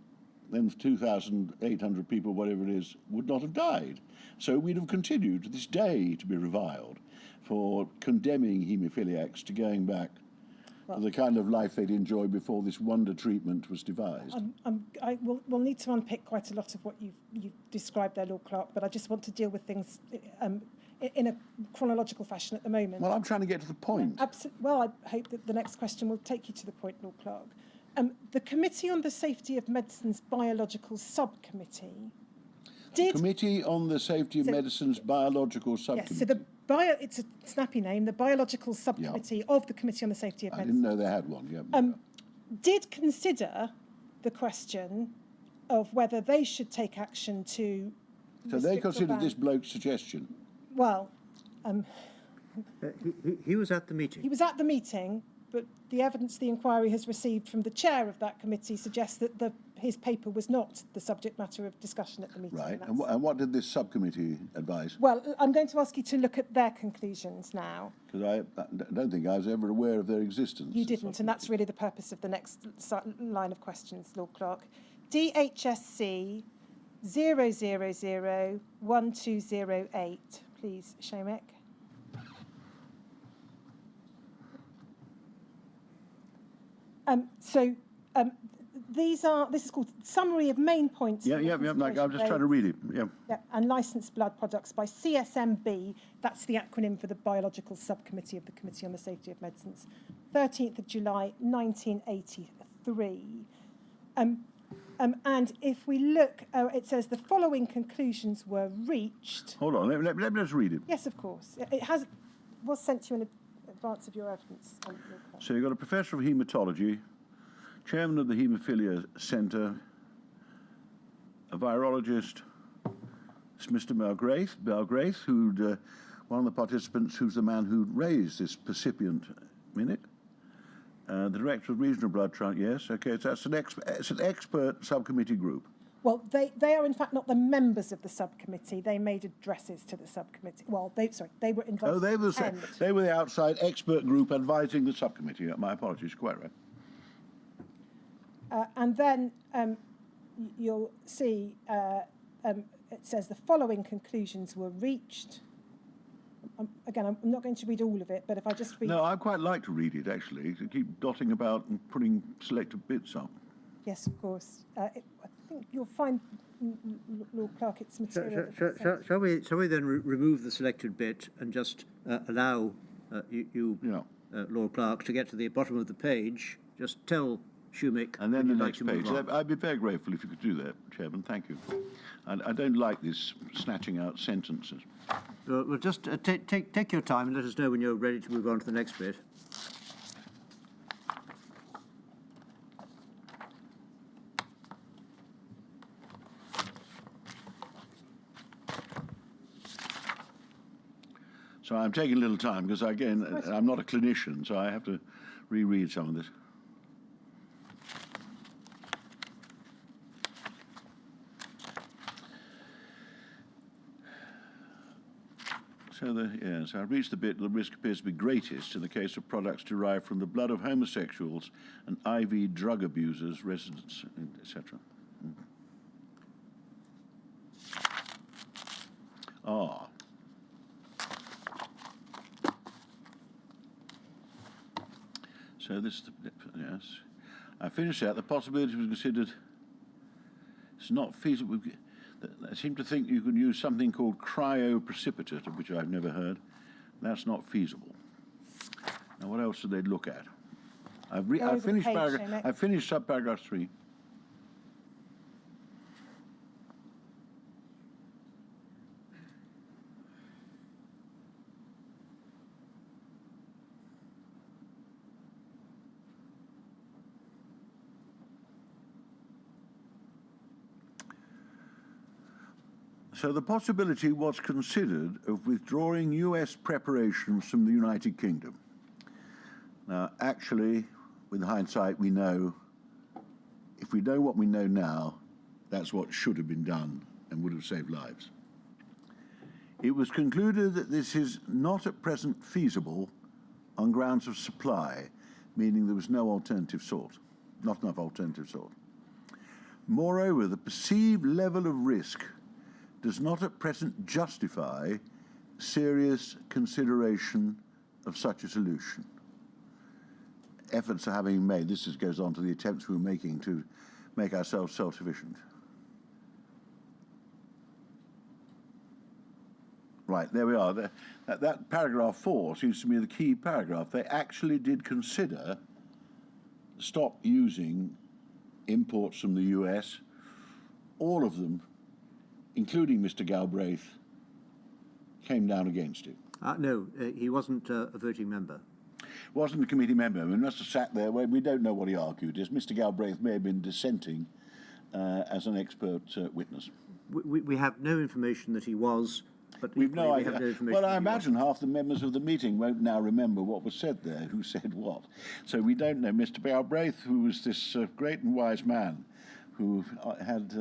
then 2,800 people, whatever it is, would not have died. So we'd have continued to this day to be reviled for condemning haemophiliacs to going back to the kind of life they'd enjoyed before this wonder treatment was devised. We'll need to unpick quite a lot of what you've described there, Lord Clarke, but I just want to deal with things in a chronological fashion at the moment. Well, I'm trying to get to the point. Well, I hope that the next question will take you to the point, Lord Clarke. The Committee on the Safety of Medicines Biological Subcommittee did... Committee on the Safety of Medicines Biological Subcommittee. Yes, so it's a snappy name, the Biological Subcommittee of the Committee on the Safety of Medicines. I didn't know they had one, did consider the question of whether they should take action to... So they considered this bloke's suggestion? Well... He was at the meeting. He was at the meeting, but the evidence the inquiry has received from the chair of that committee suggests that his paper was not the subject matter of discussion at the meeting. Right, and what did this subcommittee advise? Well, I'm going to ask you to look at their conclusions now. Because I don't think I was ever aware of their existence. You didn't, and that's really the purpose of the next line of questions, Lord Clarke. DHSC 0001208, please, Shomek. This is called Summary of Main Points. Yeah, I'm just trying to read it. Yeah. And licensed blood products by CSMB. That's the acronym for the Biological Subcommittee of the Committee on the Safety of Medicines. 13th of July, 1983. And if we look, it says the following conclusions were reached. Hold on, let me just read it. Yes, of course. It was sent to you in advance of your evidence. So you've got a professor of haematology, chairman of the Haemophilia Centre, a virologist, Mr. Belgraith, who'd one of the participants who's the man who'd raised this percipient minute. The director of regional blood transplant, yes, okay, so it's an expert subcommittee group. Well, they are in fact not the members of the subcommittee. They made addresses to the subcommittee. Well, they were invited. Oh, they were to attend. they were the outside expert group advising the subcommittee. My apologies, quite right. And then you'll see it says the following conclusions were reached. Again, I'm not going to read all of it, but if I just read... No, I'd quite like to read it, actually, to keep dotting about and putting selected bits up. Yes, of course. I think you'll find, Lord Clarke, it's material. Shall we then remove the selected bit and just allow Lord Clarke, to get to the bottom of the page? Just tell Shumick. And then the next page. I'd be very grateful if you could do that, Chairman. Thank you. I don't like this snatching out sentences. Well, just take your time and let us know when you're ready to move on to the next bit. So I'm taking a little time because, again, I'm not a clinician, so I have to reread some of this. So I've reached the bit the risk appears to be greatest in the case of products derived from the blood of homosexuals and IV drug abusers, residents, etc. Ah. So this, yes. I finished that. The possibility was considered. It's not feasible. I seem to think you could use something called cryoprecipitate, of which I've never heard. That's not feasible. Now, what else did they look at? I've finished paragraph. I've finished subparagraph 3. So the possibility was considered of withdrawing US preparations from the United Kingdom. Now, actually, with hindsight, we know, if we know what we know now, that's what should have been done and would have saved lives. It was concluded that this is not at present feasible on grounds of supply, meaning there was no alternative sort, not enough alternative sort. Moreover, the perceived level of risk does not at present justify serious consideration of such a solution. Efforts are having made, goes on to the attempts we were making to make ourselves self-sufficient. Right, there we are. That paragraph 4 seems to me the key paragraph. They actually did consider stop using imports from the US, all of them, including Mr. Galbraith, came down against it. No, he wasn't a voting member. Wasn't a committee member. We must have sat there. We don't know what he argued. Mr. Galbraith may have been dissenting as an expert witness. We have no information that he was, but we've no idea. Have no information. Well, I imagine half the members of the meeting won't now remember what was said there, who said what. So we don't know. Mr. Galbraith, who was this great and wise man, who had,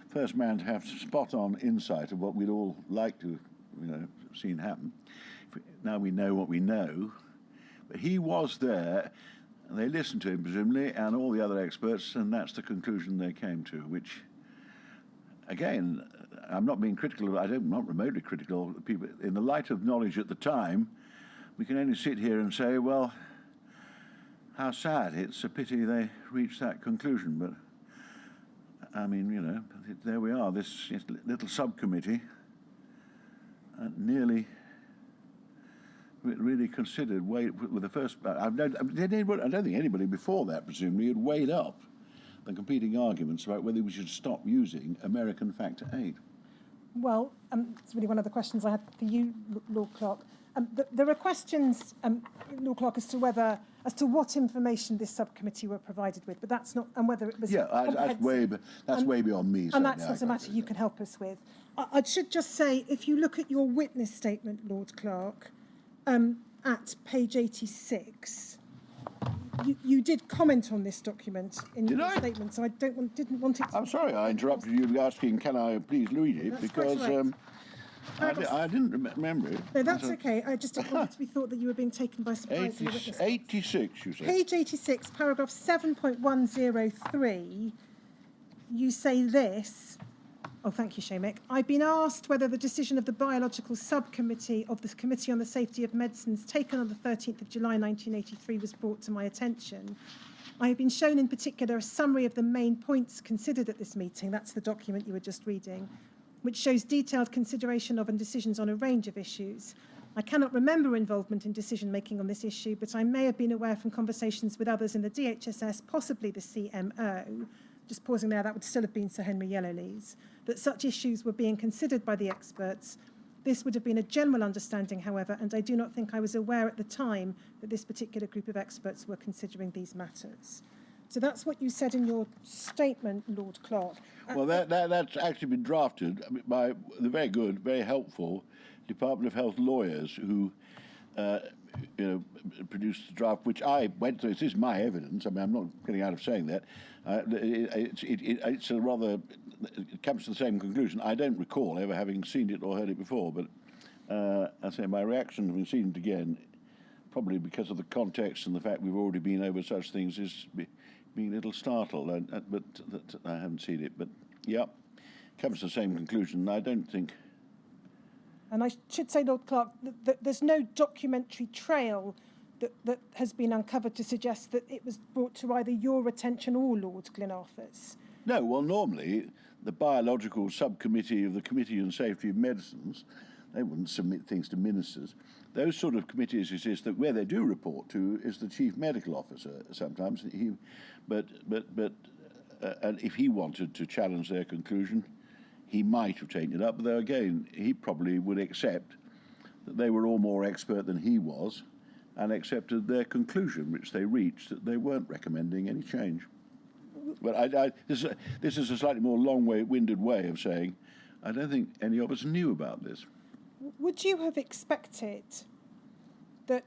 first man to have spot-on insight of what we'd all like to, seen happen. Now we know what we know, but he was there, and they listened to him presumably, and all the other experts, and that's the conclusion they came to. Which, again, I'm not being critical. I'm not remotely critical of people. In the light of knowledge at the time, we can only sit here and say, well, how sad! It's a pity they reached that conclusion, but. I mean, there we are, this little subcommittee nearly really considered, with the first, I don't think anybody before that, presumably, had weighed up the competing arguments about whether we should stop using American Factor 8. Well, it's really one of the questions I had for you, Lord Clarke. There are questions, Lord Clarke, as to what information this subcommittee were provided with, but that's not, and whether it was that's way beyond me. And that's not a matter you can help us with. I should just say, if you look at your witness statement, Lord Clarke, at page 86, You did comment on this document in Did your I? statement, so I didn't want it to... I'm sorry, I interrupted you asking, can I please read it? That's quite Because all right. I didn't remember it. No, that's okay. I just didn't want it to be thought that you were being taken by surprise in the witness box. 86, you said. Page 86, paragraph 7.103, you say this. Oh, thank you, Seamus. I've been asked whether the decision of the Biological Subcommittee of the Committee on the Safety of Medicines taken on the 13th of July 1983 was brought to my attention. I have been shown in particular a summary of the main points considered at this meeting. That's the document you were just reading, which shows detailed consideration of and decisions on a range of issues. I cannot remember involvement in decision-making on this issue, but I may have been aware from conversations with others in the DHSS, possibly the CMO, just pausing there, that would still have been Sir Henry Yellowlees, that such issues were being considered by the experts. This would have been a general understanding, however, and I do not think I was aware at the time that this particular group of experts were considering these matters. So that's what you said in your statement, Lord Clarke. Well, that's actually been drafted by the very good, very helpful Department of Health lawyers who produced the draft, which I went through. This is my evidence. I mean, I'm not getting out of saying that. It's a rather... It comes to the same conclusion. I don't recall ever having seen it or heard it before, but I say my reaction having seen it again, probably because of the context and the fact we've already been over such things, is being a little startled. But I haven't seen it. But yeah, comes to the same conclusion. I don't think. And I should say, Lord Clarke, that there's no documentary trail that has been uncovered to suggest that it was brought to either your attention or Lord Glenarthur's. No, well, normally the Biological Subcommittee of the Committee on Safety of Medicines, they wouldn't submit things to ministers. Those sort of committees exist that where they do report to is the Chief Medical Officer sometimes. And if he wanted to challenge their conclusion, he might have taken it up. Though again, he probably would accept that they were all more expert than he was, and accepted their conclusion, which they reached, that they weren't recommending any change. But this is a slightly more long-winded way of saying I don't think any of us knew about this. Would you have expected that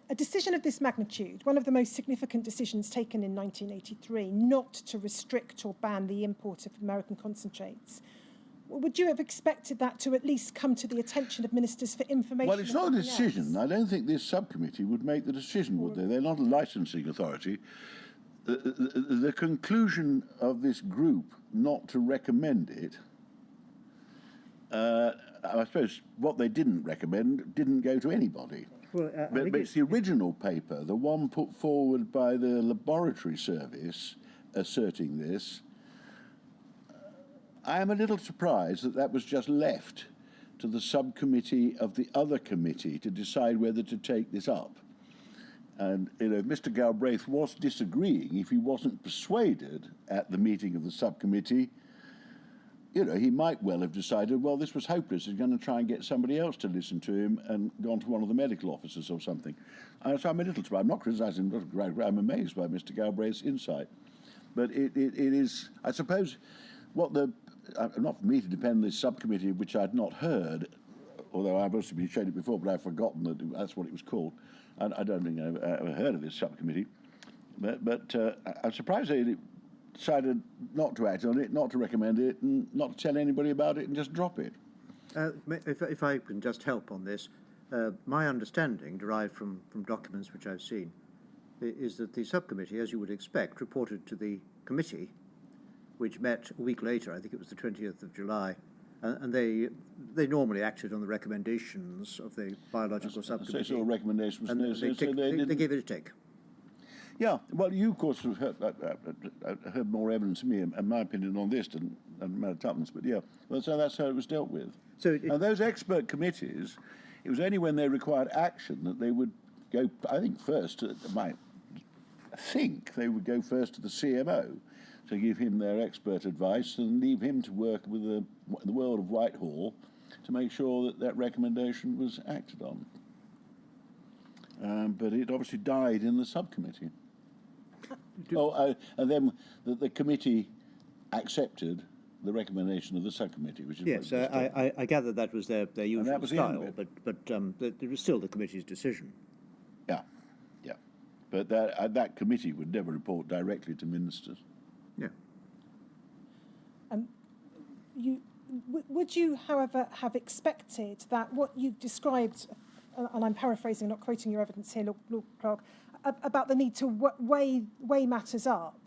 a decision of this magnitude, one of the most significant decisions taken in 1983, not to restrict or ban the import of American concentrates, would you have expected that to at least come to the attention of ministers for information? Well, it's not a decision. I don't think this subcommittee would make the decision, would they? They're not a licensing authority. The conclusion of this group not to recommend it, I suppose what they didn't recommend didn't go to anybody. Well, but it's the original paper, the one put forward by the laboratory service asserting this. I am a little surprised that that was just left to the subcommittee of the other committee to decide whether to take this up. And, if Mr. Galbraith was disagreeing, if he wasn't persuaded at the meeting of the subcommittee, he might well have decided, well, this was hopeless. He's going to try and get somebody else to listen to him and gone to one of the medical officers or something. So I'm a little surprised. I'm not criticising, I'm amazed by Mr. Galbraith's insight. But it is, I suppose, not for me to depend this subcommittee, which I'd not heard, although I've also been shown it before, but I've forgotten that that's what it was called. And I don't think I've ever heard of this subcommittee. But I'm surprised they decided not to act on it, not to recommend it, and not to tell anybody about it and just drop it. If I can just help on this, my understanding, derived from documents which I've seen, is that the subcommittee, as you would expect, reported to the committee, which met a week later. I think it was the 20th of July, and they normally acted on the recommendations of the biological subcommittee. So recommendations, and they gave it a take. Yeah, well, you of course have heard more evidence than me, in my opinion, on this than Matt Tuppence. But yeah, well, so that's how it was dealt with. So and those expert committees, it was only when they required action that they would go. I think they would go first to the CMO to give him their expert advice and leave him to work with the world of Whitehall to make sure that that recommendation was acted on. But it obviously died in the subcommittee. And then the committee accepted the recommendation of the subcommittee, which is yes. I gather that was their usual style, but it was still the committee's decision. Yeah, yeah. But that committee would never report directly to ministers. Yeah. Would you, however, have expected that what you've described, and I'm paraphrasing, not quoting your evidence here, Lord Clarke, about the need to weigh matters up,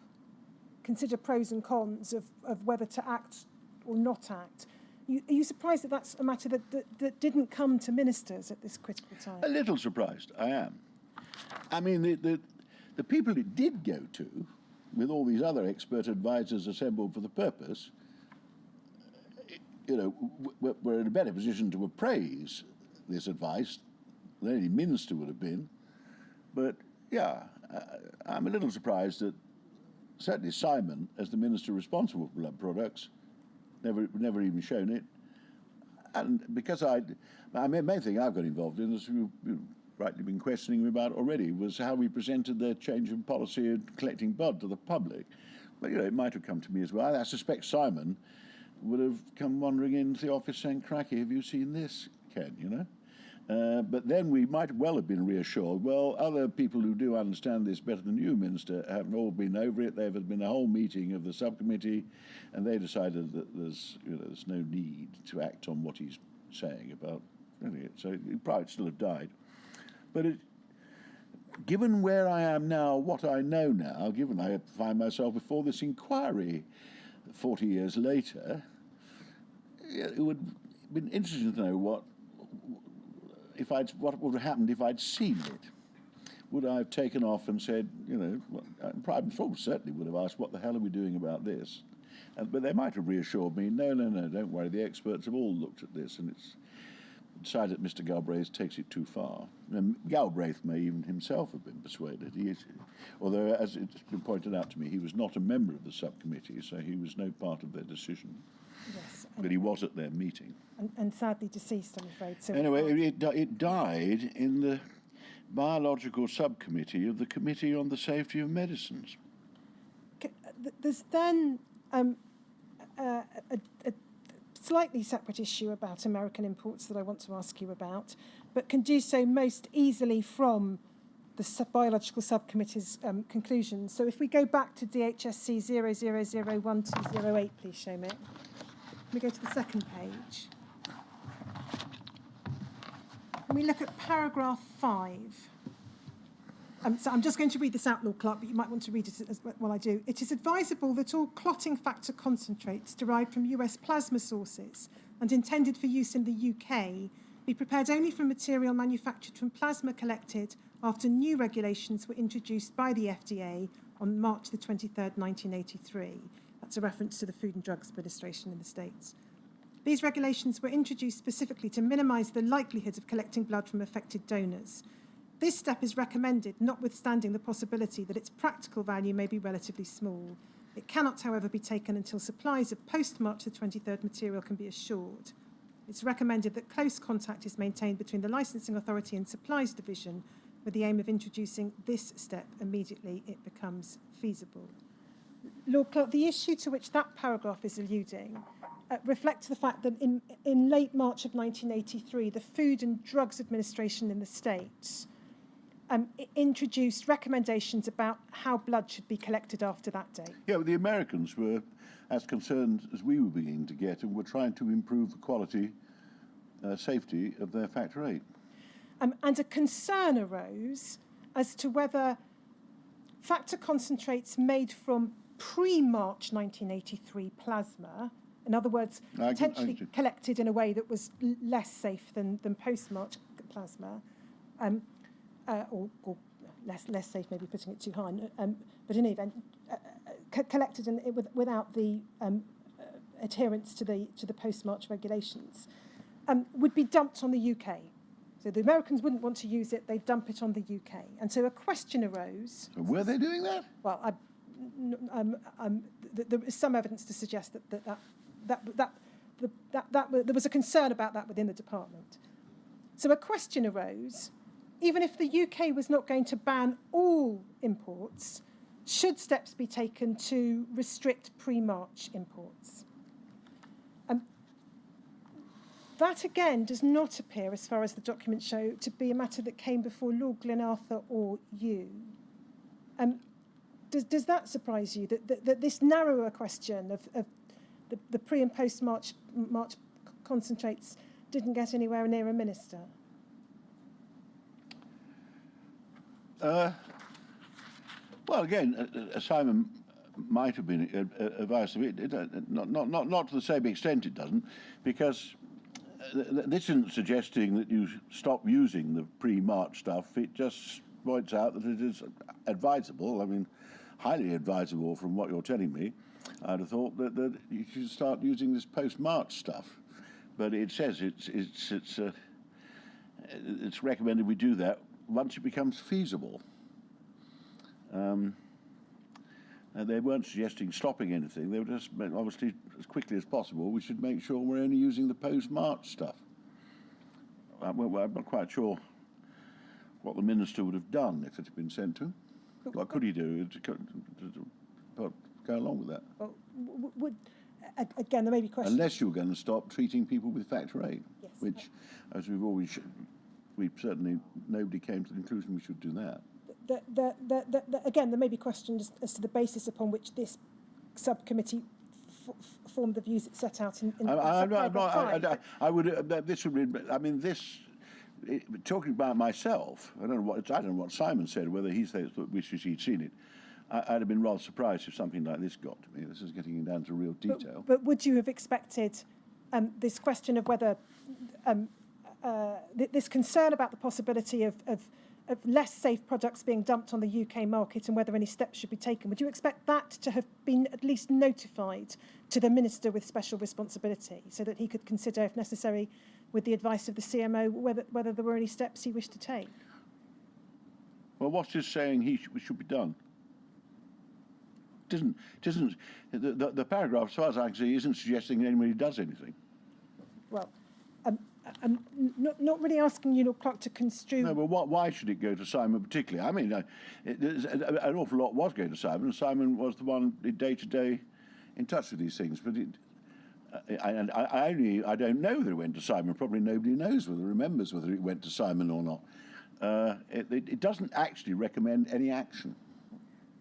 consider pros and cons of whether to act or not act. Are you surprised that that's a matter that didn't come to ministers at this critical time? A little surprised, I am. I mean, the people it did go to, with all these other expert advisors assembled for the purpose, were in a better position to appraise this advice than any minister would have been. But, yeah, I'm a little surprised that certainly Simon, as the minister responsible for blood products, never even shown it. And because the main thing I've got involved in, as you've rightly been questioning me about already, was how we presented the change in policy of collecting blood to the public. But, it might have come to me as well. I suspect Simon would have come wandering into the office saying, "Crikey, have you seen this, Ken?" But then we might well have been reassured, well, other people who do understand this better than you, Minister, have all been over it. There has been a whole meeting of the subcommittee, and they decided that there's no need to act on what he's saying about it. So it probably still have died. But given where I am now, what I know now, given I find myself before this inquiry 40 years later, it would have been interesting to know what would have happened if I'd seen it. Would I have taken off and said, Prime Minister certainly would have asked, what the hell are we doing about this? But they might have reassured me, no, don't worry, the experts have all looked at this and it's decided that Mr. Galbraith takes it too far. And Galbraith may even himself have been persuaded. Although, as it's been pointed out to me, he was not a member of the subcommittee, so he was no part of their decision. Yes. But he was at their meeting. And sadly deceased, I'm afraid. So anyway, it died in the biological subcommittee of the Committee on the Safety of Medicines. There's then a slightly separate issue about American imports that I want to ask you about, but can do so most easily from the biological subcommittee's conclusions. So if we go back to DHSC 00012008, please show me. Let me go to the second page. And we look at paragraph 5. So I'm just going to read this out, Lord Clarke, but you might want to read it while I do. It is advisable that all clotting factor concentrates derived from US plasma sources and intended for use in the UK be prepared only from material manufactured from plasma collected after new regulations were introduced by the FDA on March the 23rd, 1983. That's a reference to the Food and Drugs Administration in the States. These regulations were introduced specifically to minimise the likelihood of collecting blood from affected donors. This step is recommended, notwithstanding the possibility that its practical value may be relatively small. It cannot, however, be taken until supplies of post-March the 23rd material can be assured. It's recommended that close contact is maintained between the Licensing Authority and Supplies Division with the aim of introducing this step immediately it becomes feasible. Lord Clarke, the issue to which that paragraph is alluding reflects the fact that in late March of 1983, the Food and Drugs Administration in the States introduced recommendations about how blood should be collected after that date. Yeah, but the Americans were as concerned as we were beginning to get and were trying to improve the quality, safety of their Factor 8. And a concern arose as to whether factor concentrates made from pre-March 1983 plasma, in other words, potentially collected in a way that was less safe than post-March plasma, or less safe, maybe putting it too high, but in any event, collected without the adherence to the post-March regulations, would be dumped on the UK. So the Americans wouldn't want to use it; they'd dump it on the UK. And so a question arose. Were they doing that? Well, there is some evidence to suggest that there was a concern about that within the department. So a question arose: even if the UK was not going to ban all imports, should steps be taken to restrict pre-March imports? That, again, does not appear, as far as the documents show, to be a matter that came before Lord Glenarthur or you. Does that surprise you, that this narrower question of the pre and post March concentrates didn't get anywhere near a minister? Well, again, Simon might have been advised of it, not to the same extent it doesn't, because this isn't suggesting that you stop using the pre-March stuff. It just points out that it is advisable, I mean, highly advisable from what you're telling me. I'd have thought that you should start using this post-March stuff. But it says it's recommended we do that once it becomes feasible. They weren't suggesting stopping anything. They were just, obviously, as quickly as possible, we should make sure we're only using the post-March stuff. I'm not quite sure what the minister would have done if it had been sent to him. What could he do to go along with that? Well, again, there may be questions. Unless you're going to stop treating people with factor 8, yes, which, as we've always, nobody came to the conclusion we should do that. Again, there may be questions as to the basis upon which this subcommittee formed the views it set out in I would. This would be. I mean, this. Talking about myself, I don't know what Simon said. Whether he says that he'd seen it, I'd have been rather surprised if something like this got to me. This is getting down to real detail. But would you have expected this question of whether this concern about the possibility of less safe products being dumped on the UK market and whether any steps should be taken, would you expect that to have been at least notified to the Minister with special responsibility so that he could consider, if necessary, with the advice of the CMO, whether there were any steps he wished to take? Well, what's this saying should be done? It isn't the paragraph, as far as I can see, isn't suggesting anybody does anything. Well, I'm not really asking you, Lord Clarke, to construe. No, but why should it go to Simon particularly? I mean, an awful lot was going to Simon, and Simon was the one day to day in touch with these things. But I don't know whether it went to Simon. Probably nobody knows remembers whether it went to Simon or not. It doesn't actually recommend any action.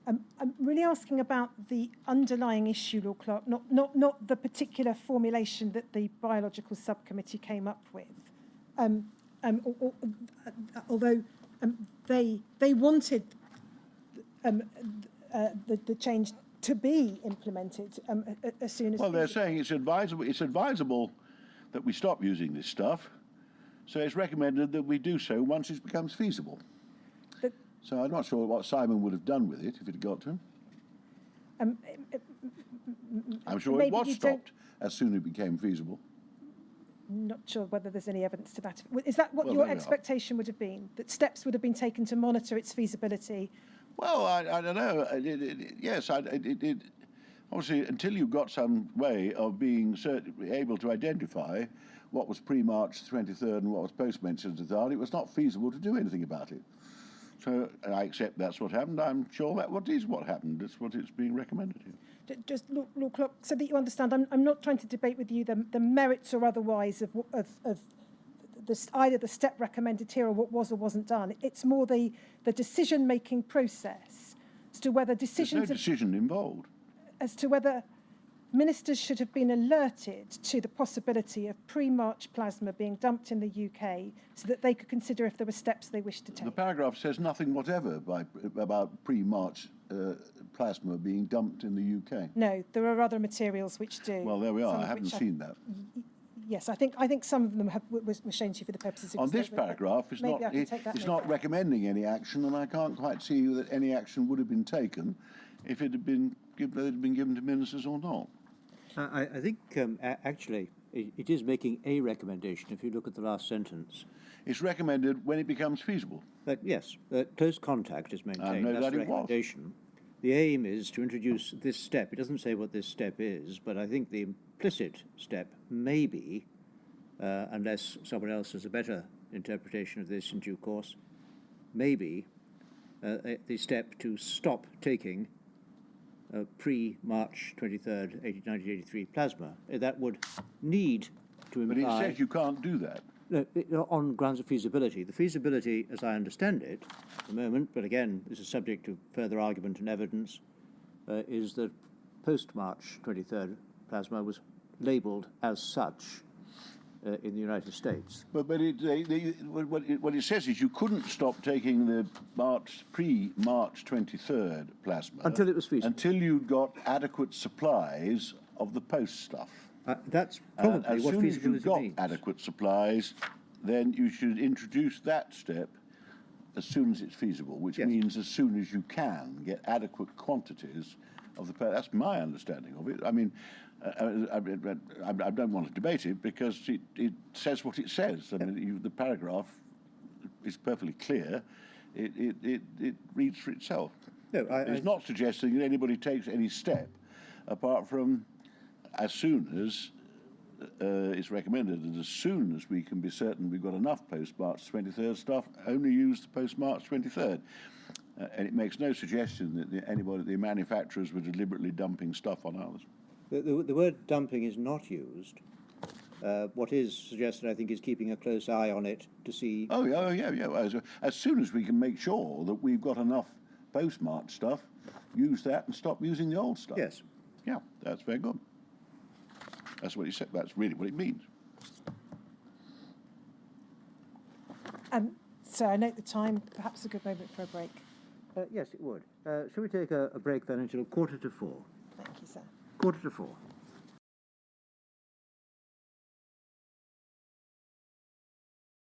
I'm really asking about the underlying issue, Lord Clarke, not the particular formulation that the biological subcommittee came up with. Although they wanted the change to be implemented as soon as. Well, they're saying it's advisable that we stop using this stuff. So it's recommended that we do so once it becomes feasible. So I'm not sure what Simon would have done with it if it had got to him. I'm sure it was stopped as soon as it became feasible. Not sure whether there's any evidence to that. Is that what your expectation would have been? That steps would have been taken to monitor its feasibility? Well, I don't know. Yes, obviously, until you've got some way of being able to identify what was pre-March 23rd and what was post-March 23rd, it was not feasible to do anything about it. So I accept that's what happened. I'm sure that is what happened. That's what it's being recommended here. Just Lord Clarke, so that you understand, I'm not trying to debate with you the merits or otherwise of either the step recommended here or what was or wasn't done. It's more the decision-making process as to whether decisions. There's no decision involved. As to whether ministers should have been alerted to the possibility of pre-March plasma being dumped in the UK so that they could consider if there were steps they wished to take. The paragraph says nothing whatever about pre-March plasma being dumped in the UK. No, there are other materials which do. Well, there we are. I haven't seen that. Yes, I think some of them were shown to you for the purposes of. On this paragraph, it's not recommending any action, and I can't quite see that any action would have been taken if it had been given to ministers or not. I think, actually, it is making a recommendation if you look at the last sentence. It's recommended when it becomes feasible. But yes, close contact is maintained. That's the recommendation. The aim is to introduce this step. It doesn't say what this step is, but I think the implicit step may be, unless someone else has a better interpretation of this in due course, maybe the step to stop taking pre-March 23rd, 1983 plasma. That would need to imply... But it says you can't do that. on grounds of feasibility. The feasibility, as I understand it, at the moment, but again, this is subject to further argument and evidence, is that post-March 23rd plasma was labelled as such in the United States. But what it says is you couldn't stop taking the pre-March 23rd plasma Until it was feasible. until you'd got adequate supplies of the post stuff. That's probably As what soon as feasibility you've got means. adequate supplies, then you should introduce that step as soon as it's feasible, which Yes. means as soon as you can get adequate quantities of the. That's my understanding of it. I mean, I don't want to debate it because it says what it says. I mean, the paragraph is perfectly clear. It reads for itself. No, It's not suggesting that anybody takes any step apart from as soon as it's recommended that as soon as we can be certain we've got enough post-March 23rd stuff, only use the post-March 23rd. And it makes no suggestion that the manufacturers were deliberately dumping stuff on ours. The word dumping is not used. What is suggested, I think, is keeping a close eye on it to see. Oh, yeah. As soon as we can make sure that we've got enough post-March stuff, use that and stop using the old stuff. Yes. Yeah, that's very good. That's what he said. That's really what it means. So I note the time, perhaps a good moment for a break. Yes, it would. Shall we take a break then until 3:45? Thank you, sir. 3:45.